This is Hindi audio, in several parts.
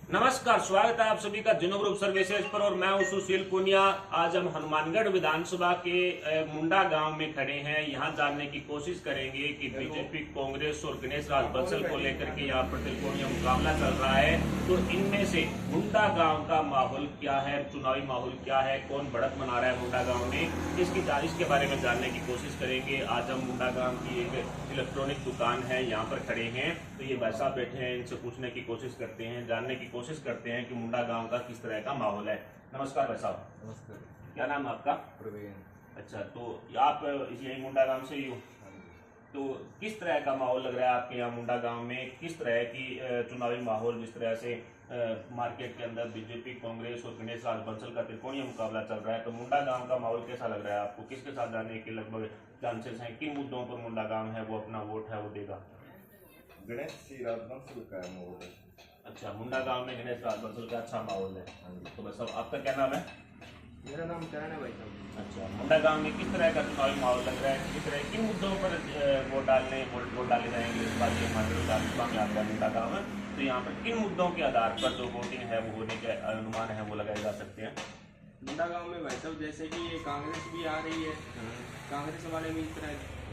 नमस्कार, स्वागत है आप सभी का जिनो ग्रुप सर्विसेज पर और मैं हूं सुशील पुनिया। आज हम हनुमानगढ़ विधानसभा के मुंडा गांव में खड़े हैं। यहां जानने की कोशिश करेंगे कि बीजेपी, कांग्रेस और गणेश राज बंसल को लेकर के यहां पर त्रिकोणीय मुकाबला चल रहा है। तो इनमें से मुंडा गांव का माहौल क्या है, चुनावी माहौल क्या है, कौन बढ़त मना रहा है मुंडा गाँव में, इसके बारे में जानने की कोशिश करेंगे। आज हम मुंडा गाँव की एक इलेक्ट्रॉनिक दुकान है, यहाँ पर खड़े हैं। तो ये भाई साहब बैठे हैं, इनसे पूछने की कोशिश करते हैं, जानने की कोशिश करते हैं कि मुंडा गांव का किस तरह का माहौल है। नमस्कार भाई साहब। नमस्कार। क्या नाम है आपका? प्रवीण। अच्छा, तो आप यही मुंडा गांव से ही हो? तो किस तरह का माहौल लग रहा है आपके यहाँ मुंडा गांव में? किस तरह की चुनावी माहौल, जिस तरह से मार्केट के अंदर बीजेपी, कांग्रेस और गणेश राज बंसल का त्रिकोणीय मुकाबला चल रहा है, तो मुंडा गांव का माहौल कैसा लग रहा है आपको? किसके साथ जाने के लगभग चांसेस हैं? किन मुद्दों पर मुंडा गांव है वो अपना वोट है वो देगा? गणेश राज बंसल का माहौल है। अच्छा, मुंडा गांव में गणेश राज बंसल का अच्छा माहौल है। तो बस अब आपका क्या नाम है? मेरा नाम करण है भाई साहब। अच्छा, मुंडा गांव में किस तरह का चुनावी माहौल लग रहा है? किस तरह किन मुद्दों पर वोट डाले जाएंगे? इस बात ये हमारे विधानसभा में आता है मुंडा गांव में, तो यहाँ पर किन मुद्दों के आधार पर जो वोटिंग है वो होने के अनुमान है वो लगाए जा सकते हैं? मुंडा गांव में भाई साहब जैसे कि ये कांग्रेस भी आ रही है, कांग्रेस वाले भी इस तरह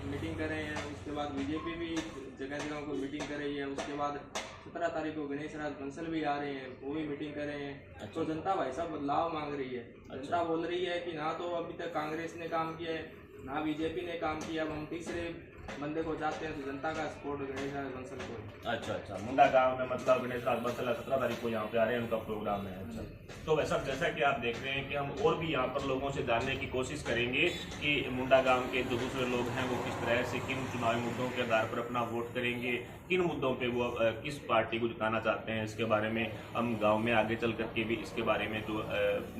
मीटिंग कर रहे हैं। उसके बाद बीजेपी भी जगह जगह को मीटिंग कर रही है। उसके बाद 17 तारीख को गणेश राज बंसल भी आ रहे हैं, वो भी मीटिंग कर रहे हैं। तो जनता भाई साहब बदलाव मांग रही है। जनता बोल रही है कि ना तो अभी तक कांग्रेस ने काम किया है, ना बीजेपी ने काम किया, अब हम तीसरे बंदे को चाहते हैं। तो जनता का सपोर्ट गणेश राज बंसल को। अच्छा, मुंडा गांव में मतलब गणेश राज बंसल 17 तारीख को यहाँ पे आ रहे हैं, उनका प्रोग्राम है। अच्छा, तो वैसा जैसा कि आप देख रहे हैं कि हम और भी यहाँ पर लोगों से जानने की कोशिश करेंगे कि मुंडा गांव के जो दूसरे लोग हैं वो किस तरह से किन चुनावी मुद्दों के आधार पर अपना वोट करेंगे, किन मुद्दों पे वो किस पार्टी को जिताना चाहते हैं। इसके बारे में हम गांव में आगे चल करके भी इसके बारे में जो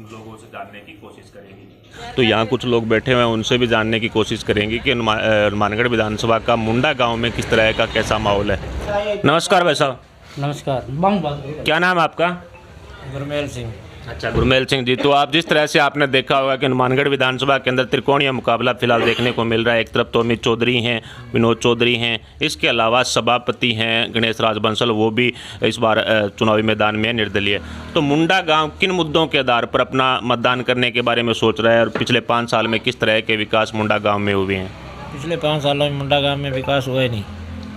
लोगों से जानने की कोशिश करेंगे। तो यहाँ कुछ लोग बैठे हुए हैं, उनसे भी जानने की कोशिश करेंगे कि हनुमानगढ़ विधानसभा का मुंडा गाँव में किस तरह का कैसा माहौल है। नमस्कार भाई साहब। नमस्कार। क्या नाम है आपका? गुरमेल सिंह। अच्छा, गुरमेल सिंह जी। तो आप जिस तरह से आपने देखा होगा कि हनुमानगढ़ विधानसभा के अंदर त्रिकोणीय मुकाबला फिलहाल देखने को मिल रहा है। एक तरफ तो अमित चौधरी हैं, विनोद चौधरी हैं, इसके अलावा सभापति हैं गणेश राज बंसल, वो भी इस बार चुनावी मैदान में निर्दलीय। तो मुंडा गांव किन मुद्दों के आधार पर अपना मतदान करने के बारे में सोच रहा है और पिछले 5 साल में किस तरह के विकास मुंडा गाँव में हुए हैं? पिछले 5 सालों में मुंडा गांव में विकास हुआ ही नहीं।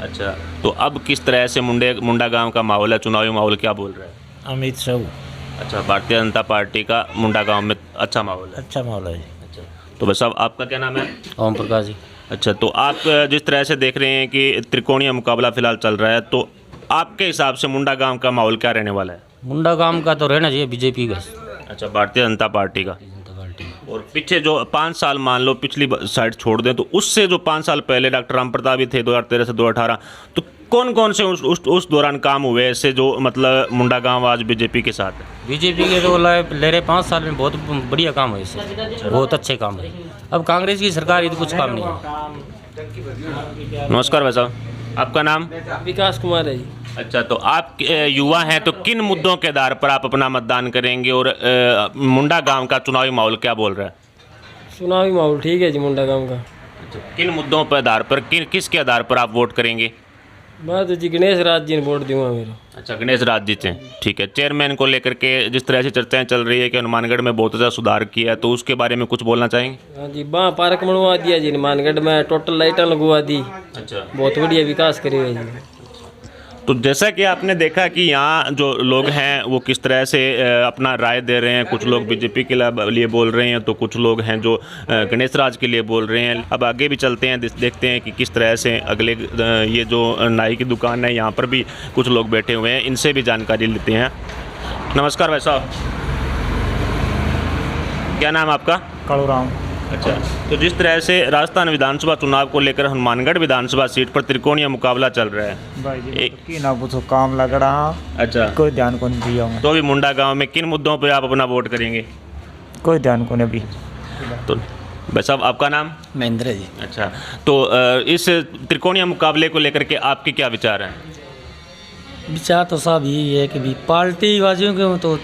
अच्छा, तो अब किस तरह से मुंडा गाँव का माहौल है, चुनावी माहौल क्या बोल रहा है? अमित शाह। अच्छा, भारतीय जनता पार्टी का मुंडा गांव में अच्छा माहौल है। अच्छा माहौल है। अच्छा, तो बस अब आपका क्या नाम है? ओम प्रकाश जी। अच्छा, तो आप जिस तरह से देख रहे हैं कि त्रिकोणीय मुकाबला फिलहाल चल रहा है, तो आपके हिसाब से मुंडा गांव का माहौल क्या रहने वाला है? मुंडा गांव का तो रहना चाहिए बीजेपी का। अच्छा, भारतीय जनता पार्टी का। और पीछे जो 5 साल मान लो पिछली साइड छोड़ दें, तो उससे जो 5 साल पहले डॉक्टर राम प्रताप भी थे 2013 से 2018, तो कौन कौन से उस दौरान काम हुए ऐसे जो मतलब मुंडा गांव आज बीजेपी के साथ है? बीजेपी के तो ले रहे 5 साल में बहुत बढ़िया काम हुए इससे, बहुत अच्छे काम है। अब कांग्रेस की सरकार ये तो कुछ काम नहीं है। नमस्कार भाई साहब, आपका नाम? विकास कुमार है जी। अच्छा, तो आप युवा हैं, तो किन मुद्दों के आधार पर आप अपना मतदान करेंगे और मुंडा गांव का चुनावी माहौल क्या बोल रहा है? चुनावी माहौल ठीक है जी मुंडा गांव का। अच्छा, किन मुद्दों पर आधार पर किसके आधार पर आप वोट करेंगे? मैं तो जी गणेश राज जी ने वोट दूंगा मेरा। अच्छा, गणेश राज जी से। ठीक है। चेयरमैन को लेकर के जिस तरह से चर्चाएं चल रही है कि हनुमानगढ़ में बहुत ज़्यादा सुधार किया है, तो उसके बारे में कुछ बोलना चाहेंगे? हाँ जी, वहाँ पार्क बनवा दिया जी हनुमानगढ़ में, टोटल लाइटें लगवा दी। अच्छा, बहुत बढ़िया विकास करे हुए जी। तो जैसा कि आपने देखा कि यहाँ जो लोग हैं वो किस तरह से अपना राय दे रहे हैं। कुछ लोग बीजेपी के लिए बोल रहे हैं, तो कुछ लोग हैं जो गणेश राज के लिए बोल रहे हैं। अब आगे भी चलते हैं, देखते हैं कि किस तरह से अगले ये जो नाई की दुकान है यहाँ पर भी कुछ लोग बैठे हुए हैं, इनसे भी जानकारी लेते हैं। नमस्कार भाई साहब, क्या नाम आपका? कालूराम। अच्छा, तो जिस तरह से राजस्थान विधानसभा चुनाव को लेकर हनुमानगढ़ विधानसभा सीट पर त्रिकोणीय मुकाबला चल रहा है भाई जी की ना पूछो, काम लग रहा। अच्छा, कोई ध्यान को नहीं दिया मैं। तो अभी मुंडा गांव में किन मुद्दों पर आप अपना वोट करेंगे? कोई ध्यान को नहीं भी। तो भाई साहब, आपका नाम? महेंद्र जी। अच्छा, तो इस त्रिकोणीय मुकाबले को लेकर के आपके क्या विचार हैं? विचार तो साहब यही है कि भी पार्टी बाजियों के तो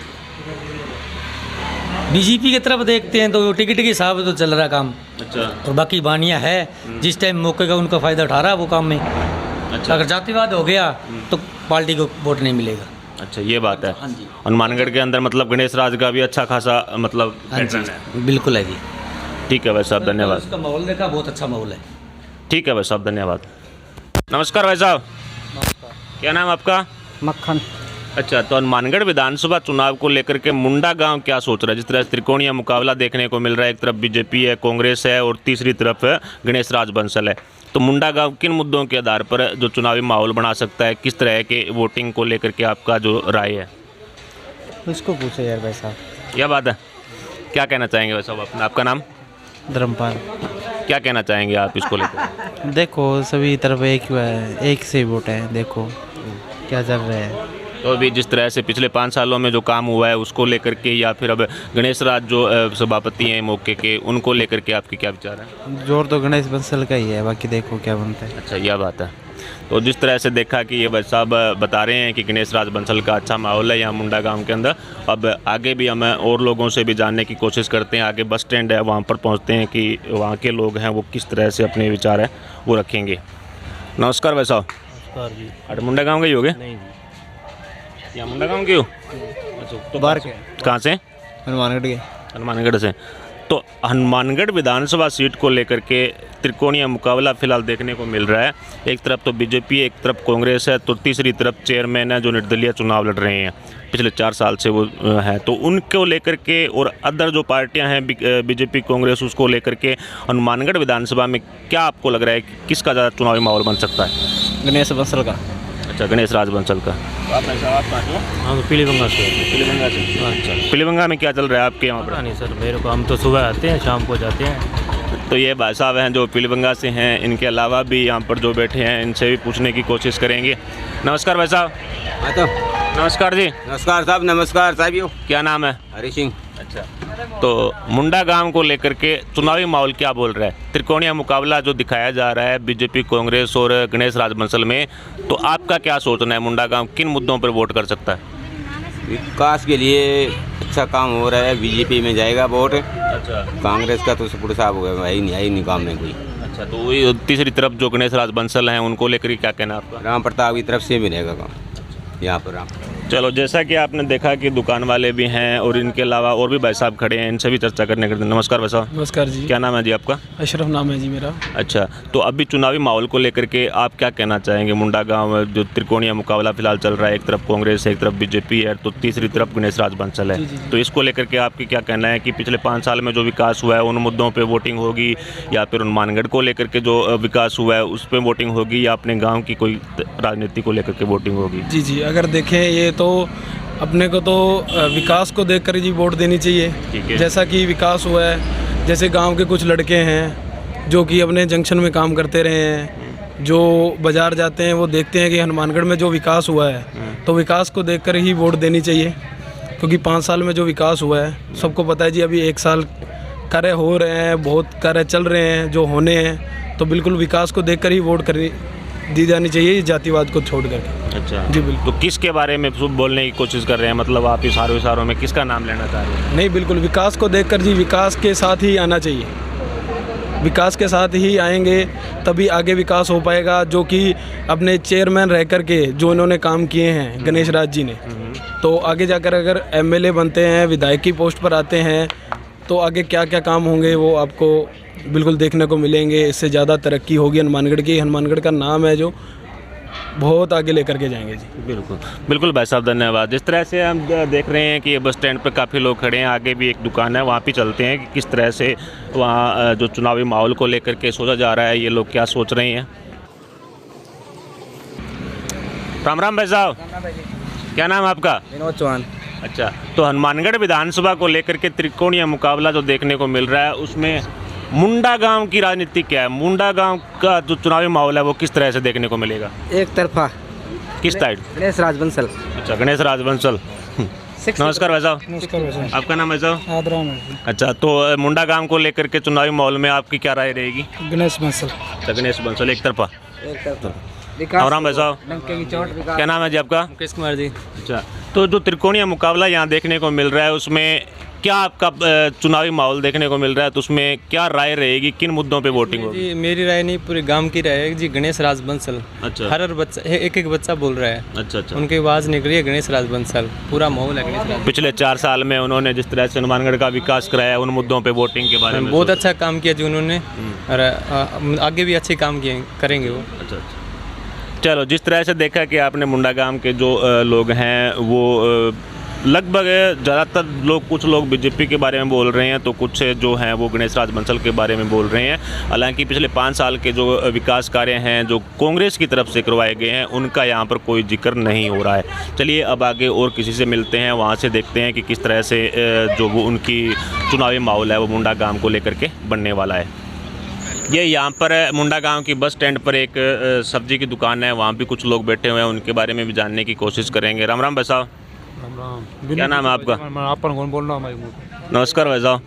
बीजेपी की तरफ देखते हैं तो टिकट के हिसाब से तो चल रहा काम। अच्छा, और बाकी बानिया है जिस टाइम मौके का उनका फ़ायदा उठा रहा है वो काम में। अच्छा, अगर जातिवाद हो गया तो पार्टी को वोट नहीं मिलेगा। अच्छा, ये बात है। हाँ जी। हनुमानगढ़ के अंदर मतलब गणेश राज का भी अच्छा खासा मतलब हाँ पैटर्न जी है। बिल्कुल है जी। ठीक है भाई साहब, धन्यवाद। उसका माहौल देखा, बहुत अच्छा माहौल है। ठीक है भाई साहब, धन्यवाद। नमस्कार भाई साहब, क्या नाम आपका? मक्खन। अच्छा, तो हनुमानगढ़ विधानसभा चुनाव को लेकर के मुंडा गांव क्या सोच रहा है? जिस तरह त्रिकोणीय मुकाबला देखने को मिल रहा है, एक तरफ बीजेपी है, कांग्रेस है और तीसरी तरफ गणेश राज बंसल है, तो मुंडा गांव किन मुद्दों के आधार पर जो चुनावी माहौल बना सकता है? किस तरह के वोटिंग को लेकर के आपका जो राय है? उसको पूछो यार भाई साहब। यह बात है, क्या कहना चाहेंगे भाई साहब अपना? आपका नाम? धर्मपाल। क्या कहना चाहेंगे आप इसको लेकर? देखो सभी तरफ एक ही है, एक से वोट है, देखो क्या चल रहा है। तो अभी जिस तरह से पिछले 5 सालों में जो काम हुआ है उसको लेकर के, या फिर अब गणेश राज जो सभापति हैं मौके के, उनको लेकर के आपके क्या विचार है? जोर तो गणेश बंसल का ही है, बाकी देखो क्या बनता है। अच्छा, यह बात है। तो जिस तरह से देखा कि ये भाई साहब बता रहे हैं कि गणेश राज बंसल का अच्छा माहौल है यहाँ मुंडा गांव के अंदर। अब आगे भी हम और लोगों से भी जानने की कोशिश करते हैं। आगे बस स्टैंड है, वहाँ पर पहुँचते हैं कि वहाँ के लोग हैं वो किस तरह से अपने विचार हैं वो रखेंगे। नमस्कार भाई साहब। नमस्कार जी। अरे मुंडा गाँव के ही हो गए? नहीं यहाँ मुंडा गाँव के हो? अच्छा, तो बाहर के। कहाँ से? हनुमानगढ़ के। हनुमानगढ़ से। तो हनुमानगढ़ विधानसभा सीट को लेकर के त्रिकोणीय मुकाबला फिलहाल देखने को मिल रहा है। एक तरफ तो बीजेपी, एक तरफ कांग्रेस है, तो तीसरी तरफ चेयरमैन है जो निर्दलीय चुनाव लड़ रहे हैं, पिछले 4 साल से वो हैं। तो उनको लेकर के और अदर जो पार्टियां हैं बीजेपी, कांग्रेस, उसको लेकर के हनुमानगढ़ विधानसभा में क्या आपको लग रहा है कि किसका ज़्यादा चुनावी माहौल बन सकता है? गणेश बंसल का। अच्छा, गणेश राज बंसल का। तो आप ऐसा आप कहाँ से हो? हाँ, तो पीलीबंगा से। पीलीबंगा से। अच्छा, पीलीबंगा में क्या चल रहा है आपके यहाँ पर? नहीं सर, मेरे को, हम तो सुबह आते हैं, शाम को जाते हैं। तो ये भाई साहब हैं जो पीलीबंगा से हैं, इनके अलावा भी यहाँ पर जो बैठे हैं इनसे भी पूछने की कोशिश करेंगे। नमस्कार भाई साहब। हाँ तो नमस्कार जी। नमस्कार साहब। नमस्कार साहब। क्या नाम है? हरी सिंह। अच्छा, तो मुंडा गांव को लेकर के चुनावी माहौल क्या बोल रहा है? त्रिकोणीय मुकाबला जो दिखाया जा रहा है बीजेपी, कांग्रेस और गणेश राज बंसल में, तो आपका क्या सोचना है? मुंडा गांव किन मुद्दों पर वोट कर सकता है? विकास के लिए अच्छा काम हो रहा है, बीजेपी में जाएगा वोट। अच्छा, कांग्रेस का तो सुपुर साहब हो गया, है ही नहीं काम में कोई। अच्छा, तो वही तीसरी तरफ जो गणेश राज बंसल हैं उनको लेकर क्या कहना है आपका? राम प्रताप की तरफ से भी रहेगा काम यहाँ पर। राम चलो, जैसा कि आपने देखा कि दुकान वाले भी हैं और इनके अलावा और भी भाई साहब खड़े हैं, इनसे भी चर्चा करने के लिए। नमस्कार भाई साहब। नमस्कार जी। क्या नाम है जी आपका? अशरफ नाम है जी मेरा। अच्छा, तो अभी चुनावी माहौल को लेकर के आप क्या कहना चाहेंगे? मुंडा गांव में जो त्रिकोणीय मुकाबला फिलहाल चल रहा है, एक तरफ कांग्रेस है, एक तरफ बीजेपी है, तो तीसरी तरफ गणेश राज बंसल है, तो इसको लेकर के आपकी क्या कहना है कि पिछले 5 साल में जो विकास हुआ है उन मुद्दों पर वोटिंग होगी, या फिर हनुमानगढ़ को लेकर के जो विकास हुआ है उस पर वोटिंग होगी, या अपने गाँव की कोई राजनीति को लेकर के वोटिंग होगी? जी जी, अगर देखें ये तो अपने को तो विकास को देखकर ही वोट देनी चाहिए। जैसा कि विकास हुआ है, जैसे गांव के कुछ लड़के हैं जो कि अपने जंक्शन में काम करते रहे हैं, जो बाज़ार जाते हैं वो देखते हैं कि हनुमानगढ़ में जो विकास हुआ है, तो विकास को देखकर ही वोट देनी चाहिए। क्योंकि 5 साल में जो विकास हुआ है सबको पता है जी। अभी 1 साल कार्य हो रहे हैं, बहुत कार्य चल रहे हैं जो होने हैं, तो बिल्कुल विकास को देखकर ही वोट दी जानी चाहिए, जातिवाद को छोड़ करके। अच्छा जी बिल्कुल। तो किसके बारे में बोलने की कोशिश कर रहे हैं? मतलब आप इस इशारों में किसका नाम लेना चाह रहे हैं? नहीं, बिल्कुल विकास को देखकर जी, विकास के साथ ही आना चाहिए। विकास के साथ ही आएंगे तभी आगे विकास हो पाएगा। जो कि अपने चेयरमैन रह कर के जो इन्होंने काम किए हैं गणेश राज जी ने, तो आगे जाकर अगर एमएलए बनते हैं, विधायक की पोस्ट पर आते हैं, तो आगे क्या क्या काम होंगे वो आपको बिल्कुल देखने को मिलेंगे। इससे ज़्यादा तरक्की होगी हनुमानगढ़ की। हनुमानगढ़ का नाम है जो बहुत आगे लेकर के जाएंगे जी। बिल्कुल बिल्कुल भाई साहब, धन्यवाद। जिस तरह से हम देख रहे हैं कि ये बस स्टैंड पर काफ़ी लोग खड़े हैं, आगे भी एक दुकान है, वहाँ पे चलते हैं कि किस तरह से वहाँ जो चुनावी माहौल को लेकर के सोचा जा रहा है, ये लोग क्या सोच रहे हैं। राम राम भाई साहब। क्या नाम है आपका? विनोद चौहान। अच्छा, तो हनुमानगढ़ विधानसभा को लेकर के त्रिकोणीय मुकाबला जो देखने को मिल रहा है उसमें मुंडा गांव की राजनीति क्या है? मुंडा गांव का जो चुनावी माहौल है वो किस तरह से देखने को मिलेगा? एक तरफा। किस साइड? गणेश राज बंसल। अच्छा, गणेश राज बंसल। नमस्कार भाई साहब। नमस्कार भाई साहब। आपका नाम है साहब? आदराम है। अच्छा, तो मुंडा गांव को लेकर के चुनावी माहौल में आपकी क्या राय रहेगी? गणेश बंसल। अच्छा, गणेश बंसल एक तरफा। एक तरफा। राम भाई साहब। डंके की चोट। क्या नाम है जी आपका? मुकेश कुमार जी। अच्छा, तो जो त्रिकोणीय मुकाबला यहाँ देखने को मिल रहा है उसमें क्या आपका चुनावी माहौल देखने को मिल रहा है, तो उसमें क्या राय रहेगी, किन मुद्दों पे वोटिंग होगी? जी मेरी राय नहीं, पूरे गांव की राय है जी। गणेश राज बंसल, अच्छा। हर बच्चा एक बच्चा बोल रहा है। अच्छा अच्छा। उनकी आवाज़ निकली है गणेश राज बंसल, पूरा माहौल है गणेश राज। पिछले 4 साल में उन्होंने जिस तरह से हनुमानगढ़ का विकास कराया, उन मुद्दों पे वोटिंग के बारे में बहुत अच्छा काम किया जी उन्होंने, और आगे भी अच्छे काम किए करेंगे वो। अच्छा अच्छा। चलो, जिस तरह से देखा कि आपने मुंडा गांव के जो लोग हैं वो लगभग ज़्यादातर लोग, कुछ लोग बीजेपी के बारे में बोल रहे हैं, तो कुछ जो हैं वो गणेश राज बंसल के बारे में बोल रहे हैं। हालांकि पिछले 5 साल के जो विकास कार्य हैं जो कांग्रेस की तरफ से करवाए गए हैं उनका यहाँ पर कोई जिक्र नहीं हो रहा है। चलिए अब आगे और किसी से मिलते हैं, वहाँ से देखते हैं कि किस तरह से जो वो उनकी चुनावी माहौल है वो मुंडा गांव को लेकर के बनने वाला है। ये यहाँ पर मुंडा गांव की बस स्टैंड पर एक सब्जी की दुकान है, वहाँ भी कुछ लोग बैठे हुए हैं, उनके बारे में भी जानने की कोशिश करेंगे। राम राम भाई साहब, क्या नाम है आपका? अपन कौन बोल रहा हूँ? नमस्कार भाई साहब।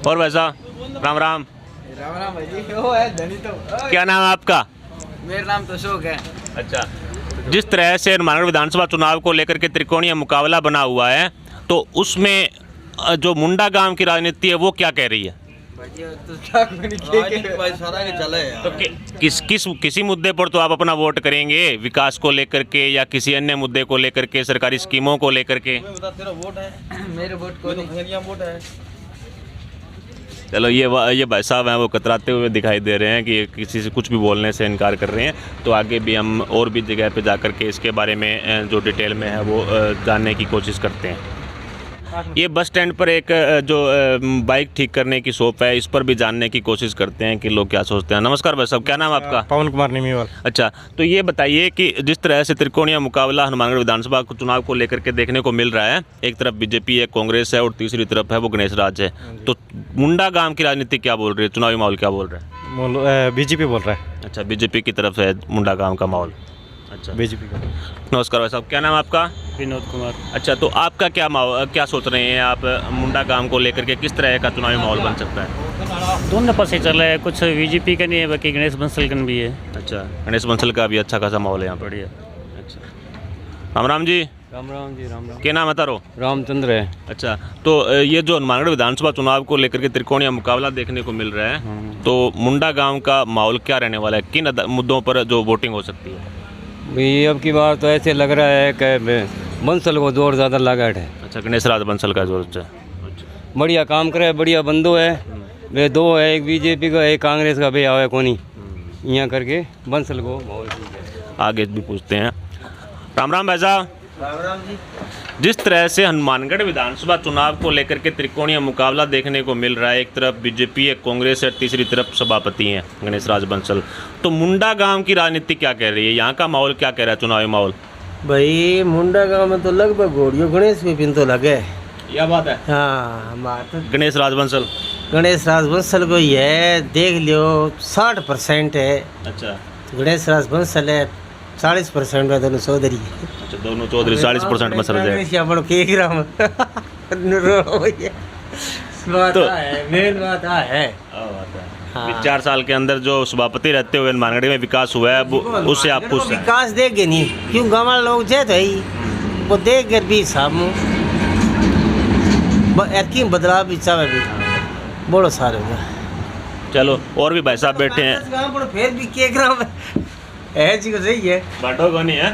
और भाई साहब राम राम। राम राम भाई, वो है धनी तो। क्या नाम है आपका? मेरा नाम तो अशोक है। अच्छा, जिस तरह से हनुमानगढ़ विधानसभा चुनाव को लेकर के त्रिकोणीय मुकाबला बना हुआ है, तो उसमें जो मुंडा गांव की राजनीति है वो क्या कह रही है? तो किसी मुद्दे पर तो आप अपना वोट करेंगे, विकास को लेकर के या किसी अन्य मुद्दे को लेकर के, सरकारी स्कीमों को लेकर के? मेरे वोट को नहीं। चलो, ये भाई साहब हैं, वो कतराते हुए दिखाई दे रहे हैं कि किसी से कुछ भी बोलने से इनकार कर रहे हैं। तो आगे भी हम और भी जगह पे जा कर के इसके बारे में जो डिटेल में है वो जानने की कोशिश करते हैं। ये बस स्टैंड पर एक जो बाइक ठीक करने की शॉप है, इस पर भी जानने की कोशिश करते हैं कि लोग क्या सोचते हैं। नमस्कार भाई साहब, क्या नाम है आपका? पवन कुमार निमीवाल। अच्छा, तो ये बताइए कि जिस तरह से त्रिकोणीय मुकाबला हनुमानगढ़ विधानसभा चुनाव को लेकर के देखने को मिल रहा है, एक तरफ बीजेपी है, कांग्रेस है और तीसरी तरफ है वो गणेश राज है, तो मुंडा गांव की राजनीति क्या बोल रही है, चुनावी माहौल क्या बोल रहा है? बीजेपी बोल रहा है। अच्छा, बीजेपी की तरफ है मुंडा गांव का माहौल। अच्छा, बीजेपी का। नमस्कार भाई साहब, क्या नाम है आपका? विनोद कुमार। अच्छा, तो आपका क्या सोच रहे हैं आप मुंडा गांव को लेकर के, किस तरह का चुनावी माहौल बन सकता है? दोनों पास ही चल रहा है, कुछ बीजेपी का नहीं है, बाकी गणेश बंसल का भी है। अच्छा, गणेश बंसल का भी अच्छा खासा माहौल है यहाँ पर। बढ़िया। अच्छा, राम राम जी। राम राम जी। राम राम। क्या नाम है तारो? रामचंद्र है। अच्छा, तो ये जो हनुमानगढ़ विधानसभा चुनाव को लेकर के त्रिकोणीय मुकाबला देखने को मिल रहा है, तो मुंडा गांव का माहौल क्या रहने वाला है, किन मुद्दों पर जो वोटिंग हो सकती है? भाई अब की बार तो ऐसे लग रहा है कि बंसल को जोर ज़्यादा लगा है। अच्छा, गणेश राज बंसल का जोर है। बढ़िया काम करे, बढ़िया बंदो है वे, 2 है, एक बीजेपी का एक कांग्रेस का भी आवे कोनी, यहाँ करके बंसल को आगे भी पूछते हैं। राम राम भाई साहब। राम राम जी। जिस तरह से हनुमानगढ़ विधानसभा चुनाव को लेकर के त्रिकोणीय मुकाबला देखने को मिल रहा है, एक तरफ बीजेपी है, कांग्रेस है, तीसरी तरफ सभापति हैं गणेश राज बंसल, तो मुंडा गांव की राजनीति क्या कह रही है, यहाँ का माहौल क्या कह रहा है, चुनावी माहौल? भाई मुंडा गांव में तो लगभग घोड़ियों गणेश में पिन तो लगे। यह बात है। हाँ, बात गणेश राज बंसल। गणेश राज बंसल को ही है, देख लियो 60% है। अच्छा, गणेश राज बंसल है 40% में, दोनों चौधरी। अच्छा, दोनों चौधरी 40% में सर जाए। तो मेन बात है। हाँ। 4 साल के अंदर जो सभापति रहते हुए हनुमानगढ़ में विकास हुआ है, उससे आप खुश हैं? विकास देखे नहीं, क्यों गाँव लोग जे तो वो देख कर भी सामू बदलाव भी चाहे भी बड़ो सारे होगा। चलो, और भी भाई साहब बैठे हैं, फिर भी के ग्राम है जी को सही है, बाटो को नहीं है,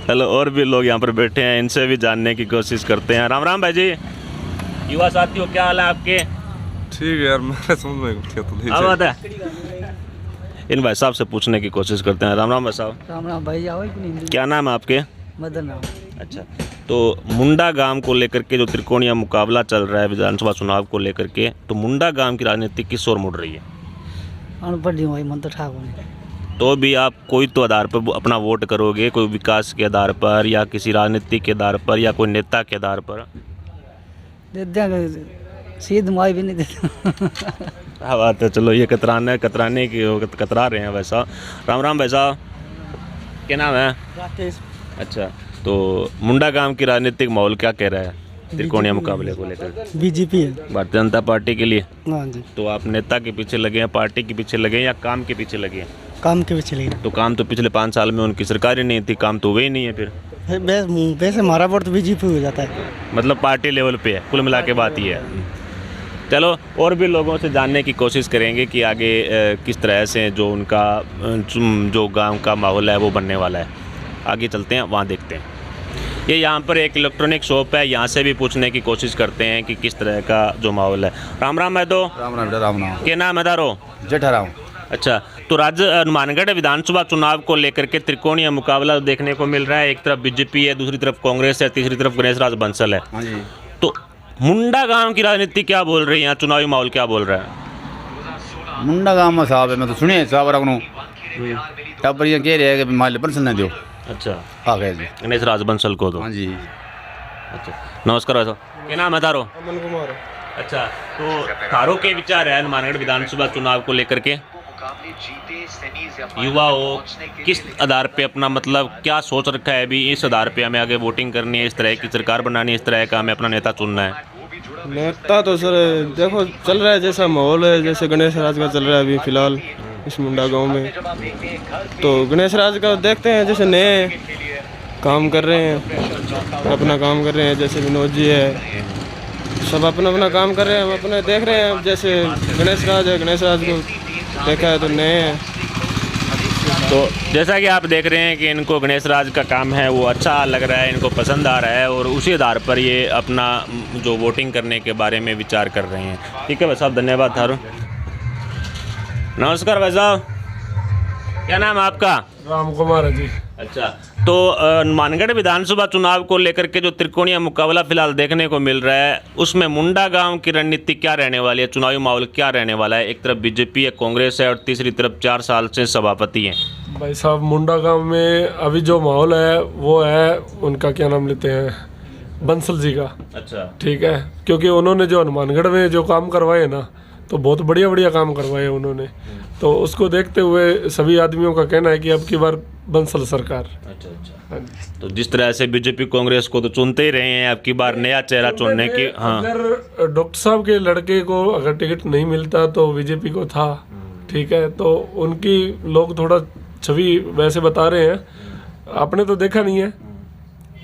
चलो और भी लोग यहाँ पर बैठे हैं, इनसे भी जानने की कोशिश करते हैं। राम राम भाई जी। युवा साथियों, क्या हाल है आपके? ठीक है यार, मैं समझ में क्या तो नहीं बात है। इन भाई साहब से पूछने की कोशिश करते हैं। राम राम भाई साहब। राम राम भाई। आओ क्या नाम है आपके? मदन नाम। अच्छा, तो मुंडा गांव को लेकर के जो त्रिकोणीय मुकाबला चल रहा है विधानसभा चुनाव को लेकर के, तो मुंडा गांव की राजनीति किस ओर मुड़ रही है? अनपढ़ भाई, मन तो ठाकुर। तो भी आप कोई तो आधार पर अपना वोट करोगे, कोई विकास के आधार पर या किसी राजनीति के आधार पर या कोई नेता के आधार पर? सीध माई भी नहीं देता। क्या बात है। चलो, ये कतराने की कतरा रहे हैं वैसा। राम राम भाई साहब, क्या नाम है? राकेश। अच्छा, तो मुंडा गांव की राजनीतिक माहौल क्या कह रहा है त्रिकोणीय मुकाबले को लेकर? बीजेपी है, भारतीय जनता पार्टी के लिए। हाँ जी। तो आप नेता के पीछे लगे हैं, पार्टी के पीछे लगे हैं या काम के पीछे लगे हैं? काम के पीछे लेना। तो काम तो पिछले 5 साल में उनकी सरकार ही नहीं थी, काम तो हुए ही नहीं है फिर। वैसे हमारा वोट तो बीजेपी हो जाता है। मतलब पार्टी लेवल पे है, कुल मिला के बात ये है। चलो और भी लोगों से जानने की कोशिश करेंगे कि आगे किस तरह से जो उनका जो गांव का माहौल है वो बनने वाला है। आगे चलते हैं, वहाँ देखते हैं। ये यहाँ पर एक इलेक्ट्रॉनिक शॉप है, यहाँ से भी पूछने की कोशिश करते हैं कि किस तरह का जो माहौल है। राम राम है तो राम राम राम राम क्या नाम है तारो? जेठाराम। अच्छा, तो राज्य हनुमानगढ़ विधानसभा चुनाव को लेकर के त्रिकोणीय मुकाबला देखने को मिल रहा है। एक तरफ बीजेपी है, दूसरी तरफ कांग्रेस है, तीसरी तरफ गणेश राज बंसल है। हाँ जी। तो मुंडा गांव की राजनीति क्या बोल रही है, यहाँ चुनावी माहौल क्या बोल रहा है? मुंडा गाँव में साहब है, मैं तो सुनिए साहब रखनू तब पर ये कह रहे हैं कि माल पर सुनने दो। अच्छा, हाँ कह जी गणेश राज बंसल को तो। हाँ जी। अच्छा, नमस्कार वैसा क्या नाम है तारो? अमन कुमार। अच्छा, तो तारो के विचार है हनुमानगढ़ विधानसभा चुनाव को लेकर के? युवा हो किस आधार पे अपना मतलब क्या सोच रखा है अभी, इस आधार पे हमें आगे वोटिंग करनी है, इस तरह की सरकार बनानी है, इस तरह का हमें अपना नेता चुनना है? नेता तो सर देखो चल रहा है जैसा माहौल है, जैसे गणेश राज का चल रहा है अभी फिलहाल इस मुंडा गांव में। तो गणेश राज का देखते हैं, जैसे नए काम कर रहे हैं, अपना काम कर रहे हैं, जैसे विनोद जी है, सब अपना अपना काम कर रहे हैं, हम अपने देख रहे हैं। जैसे गणेश राज है, गणेश राज को देखा है तो नए हैं। तो जैसा कि आप देख रहे हैं कि इनको गणेश राज का काम है वो अच्छा लग रहा है, इनको पसंद आ रहा है और उसी आधार पर ये अपना जो वोटिंग करने के बारे में विचार कर रहे हैं। ठीक है भाई साहब, धन्यवाद थारू। नमस्कार भाई साहब, क्या नाम है आपका? राम कुमार है जी। अच्छा, तो हनुमानगढ़ विधानसभा चुनाव को लेकर के जो त्रिकोणीय मुकाबला फिलहाल देखने को मिल रहा है, उसमें मुंडा गांव की रणनीति क्या रहने वाली है, चुनावी माहौल क्या रहने वाला है? एक तरफ बीजेपी है, कांग्रेस है और तीसरी तरफ 4 साल से सभापति हैं। भाई साहब मुंडा गांव में अभी जो माहौल है वो है उनका क्या नाम लेते हैं, बंसल जी का। अच्छा, ठीक है, क्योंकि उन्होंने जो हनुमानगढ़ में जो काम करवाए ना तो बहुत बढ़िया बढ़िया काम करवाए उन्होंने। तो उसको देखते हुए सभी आदमियों का कहना है कि अब की बार बंसल सरकार। अच्छा अच्छा, तो जिस तरह से बीजेपी कांग्रेस को तो चुनते ही रहे हैं, अब की बार नया चेहरा चुनने की। हाँ, अगर डॉक्टर साहब के लड़के को अगर टिकट नहीं मिलता तो बीजेपी को था, ठीक है, तो उनकी लोग थोड़ा छवि वैसे बता रहे हैं, आपने तो देखा नहीं है,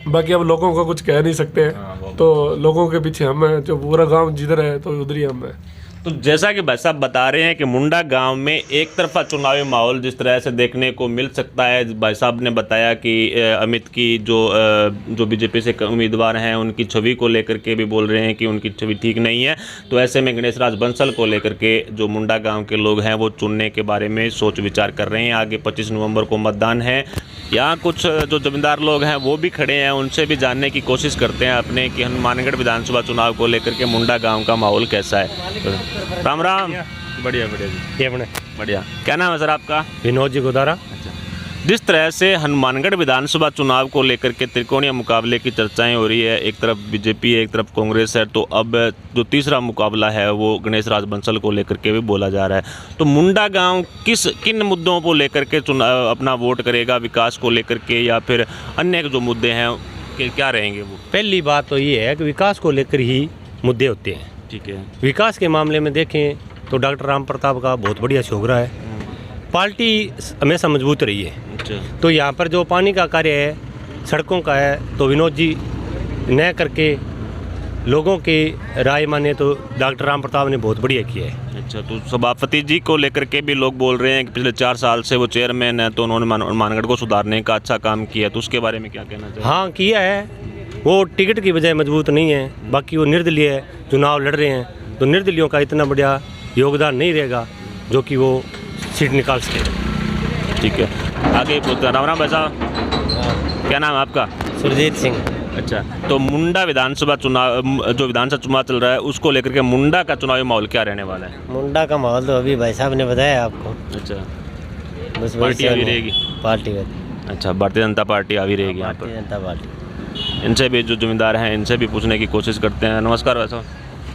बाकी अब लोगों का कुछ कह नहीं सकते हैं। तो लोगों के पीछे हम हैं, जो पूरा गांव जिधर है तो उधर ही हम हैं। तो जैसा कि भाई साहब बता रहे हैं कि मुंडा गांव में एक तरफा चुनावी माहौल जिस तरह से देखने को मिल सकता है, भाई साहब ने बताया कि अमित की जो बीजेपी से उम्मीदवार हैं उनकी छवि को लेकर के भी बोल रहे हैं कि उनकी छवि ठीक नहीं है। तो ऐसे में गणेश राज बंसल को लेकर के जो मुंडा गांव के लोग हैं वो चुनने के बारे में सोच विचार कर रहे हैं। आगे 25 नवंबर को मतदान है। यहाँ कुछ जो जमींदार लोग हैं वो भी खड़े हैं, उनसे भी जानने की कोशिश करते हैं अपने कि हनुमानगढ़ विधानसभा चुनाव को लेकर के मुंडा गाँव का माहौल कैसा है। राम राम। बढ़िया बढ़िया जी, ये अपने बढ़िया। क्या नाम है सर आपका? विनोद जी गोदारा। अच्छा, जिस तरह से हनुमानगढ़ विधानसभा चुनाव को लेकर के त्रिकोणीय मुकाबले की चर्चाएं हो रही है, एक तरफ बीजेपी है, एक तरफ कांग्रेस है, तो अब जो तीसरा मुकाबला है वो गणेश राज बंसल को लेकर के भी बोला जा रहा है। तो मुंडा गांव किन मुद्दों को लेकर के अपना वोट करेगा, विकास को लेकर के या फिर अन्य जो मुद्दे हैं क्या रहेंगे वो? पहली बात तो ये है कि विकास को लेकर ही मुद्दे होते हैं। ठीक है, विकास के मामले में देखें तो डॉक्टर राम प्रताप का बहुत बढ़िया शोग रहा है, पार्टी हमेशा मजबूत रही है। अच्छा, तो यहाँ पर जो पानी का कार्य है, सड़कों का है, तो विनोद जी न करके लोगों की राय माने तो डॉक्टर राम प्रताप ने बहुत बढ़िया किया है। अच्छा, तो सभापति जी को लेकर के भी लोग बोल रहे हैं कि पिछले 4 साल से वो चेयरमैन है तो उन्होंने हनुमानगढ़ को सुधारने का अच्छा काम किया, तो उसके बारे में क्या कहना चाहिए? हाँ किया है, वो टिकट की बजाय मजबूत नहीं है, बाकी वो निर्दलीय है, चुनाव लड़ रहे हैं, तो निर्दलियों का इतना बढ़िया योगदान नहीं रहेगा जो कि वो सीट निकाल सके। ठीक है, आगे पूछते हैं। राम राम भाई साहब, क्या नाम है आपका? सुरजीत सिंह। अच्छा, तो मुंडा विधानसभा चुनाव जो विधानसभा चुनाव चल रहा है उसको लेकर के मुंडा का चुनावी माहौल क्या रहने वाला है? मुंडा का माहौल तो अभी भाई साहब ने बताया आपको। अच्छा, बस पार्टी अभी रहेगी? पार्टी। अच्छा, भारतीय जनता पार्टी अभी रहेगी यहाँ भारतीय पर। जनता पार्टी। इनसे भी जो जमींदार हैं इनसे भी पूछने की कोशिश करते हैं। नमस्कार भाई साहब,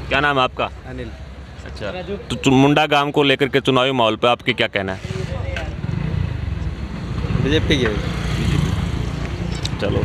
क्या नाम है आपका? अनिल। अच्छा, तो मुंडा गांव को लेकर के चुनावी माहौल पे आपके क्या कहना है? बीजेपी की। चलो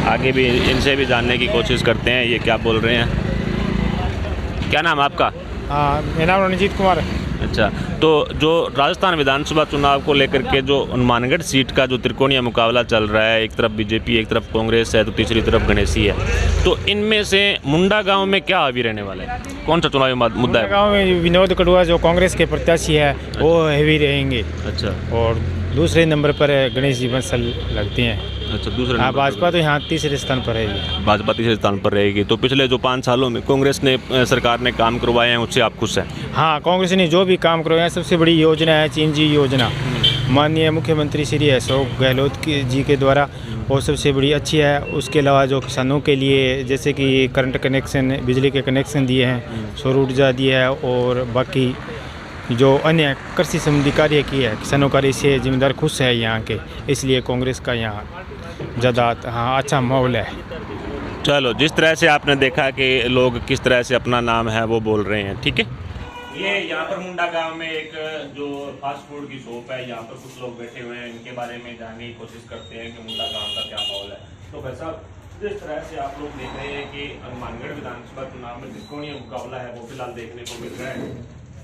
आगे भी इनसे भी जानने की कोशिश करते हैं ये क्या बोल रहे हैं। क्या नाम है आपका? हाँ, मेरा नाम रणजीत कुमार है। अच्छा, तो जो राजस्थान विधानसभा चुनाव को लेकर के जो हनुमानगढ़ सीट का जो त्रिकोणीय मुकाबला चल रहा है, एक तरफ बीजेपी, एक तरफ कांग्रेस है, तो तीसरी तरफ गणेशी है, तो इनमें से मुंडा गांव में क्या हावी रहने वाला है? कौन सा चुनावी मुद्दा है? गांव में विनोद कड़ुआ जो कांग्रेस के प्रत्याशी है वो हैवी रहेंगे। अच्छा, और दूसरे नंबर पर गणेश जी बंसल लगते हैं। अच्छा, दूसरे हाँ, नंबर भाजपा तो यहाँ तीसरे स्थान पर रहेगी। भाजपा तीसरे स्थान पर रहेगी। तो पिछले जो 5 सालों में कांग्रेस ने सरकार ने काम करवाए हैं, उससे आप खुश हैं? हाँ, कांग्रेस ने जो भी काम करवाया, सबसे बड़ी योजना है चिंजी योजना, माननीय मुख्यमंत्री श्री अशोक गहलोत जी के द्वारा, वो सबसे बड़ी अच्छी है। उसके अलावा जो किसानों के लिए जैसे कि करंट कनेक्शन, बिजली के कनेक्शन दिए हैं, सौर ऊर्जा दिया है, और बाकी जो अन्य कृषि संबंधी कार्य किए हैं किसानों का, इससे जिम्मेदार खुश है यहाँ के, इसलिए कांग्रेस का यहाँ ज़्यादा हाँ अच्छा माहौल है। चलो, जिस तरह से आपने देखा कि लोग किस तरह से अपना नाम है वो बोल रहे हैं, ठीक है। ये यहाँ पर मुंडा गांव में एक जो फास्ट फूड की शॉप है, यहाँ पर कुछ लोग बैठे हुए हैं, इनके बारे में जानने की कोशिश करते हैं कि मुंडा गांव का क्या माहौल है। तो भाई साहब, जिस तरह से आप लोग देख रहे हैं कि हनुमानगढ़ विधानसभा चुनाव में त्रिकोणीय मुकाबला है वो फिलहाल देखने को मिल रहा है।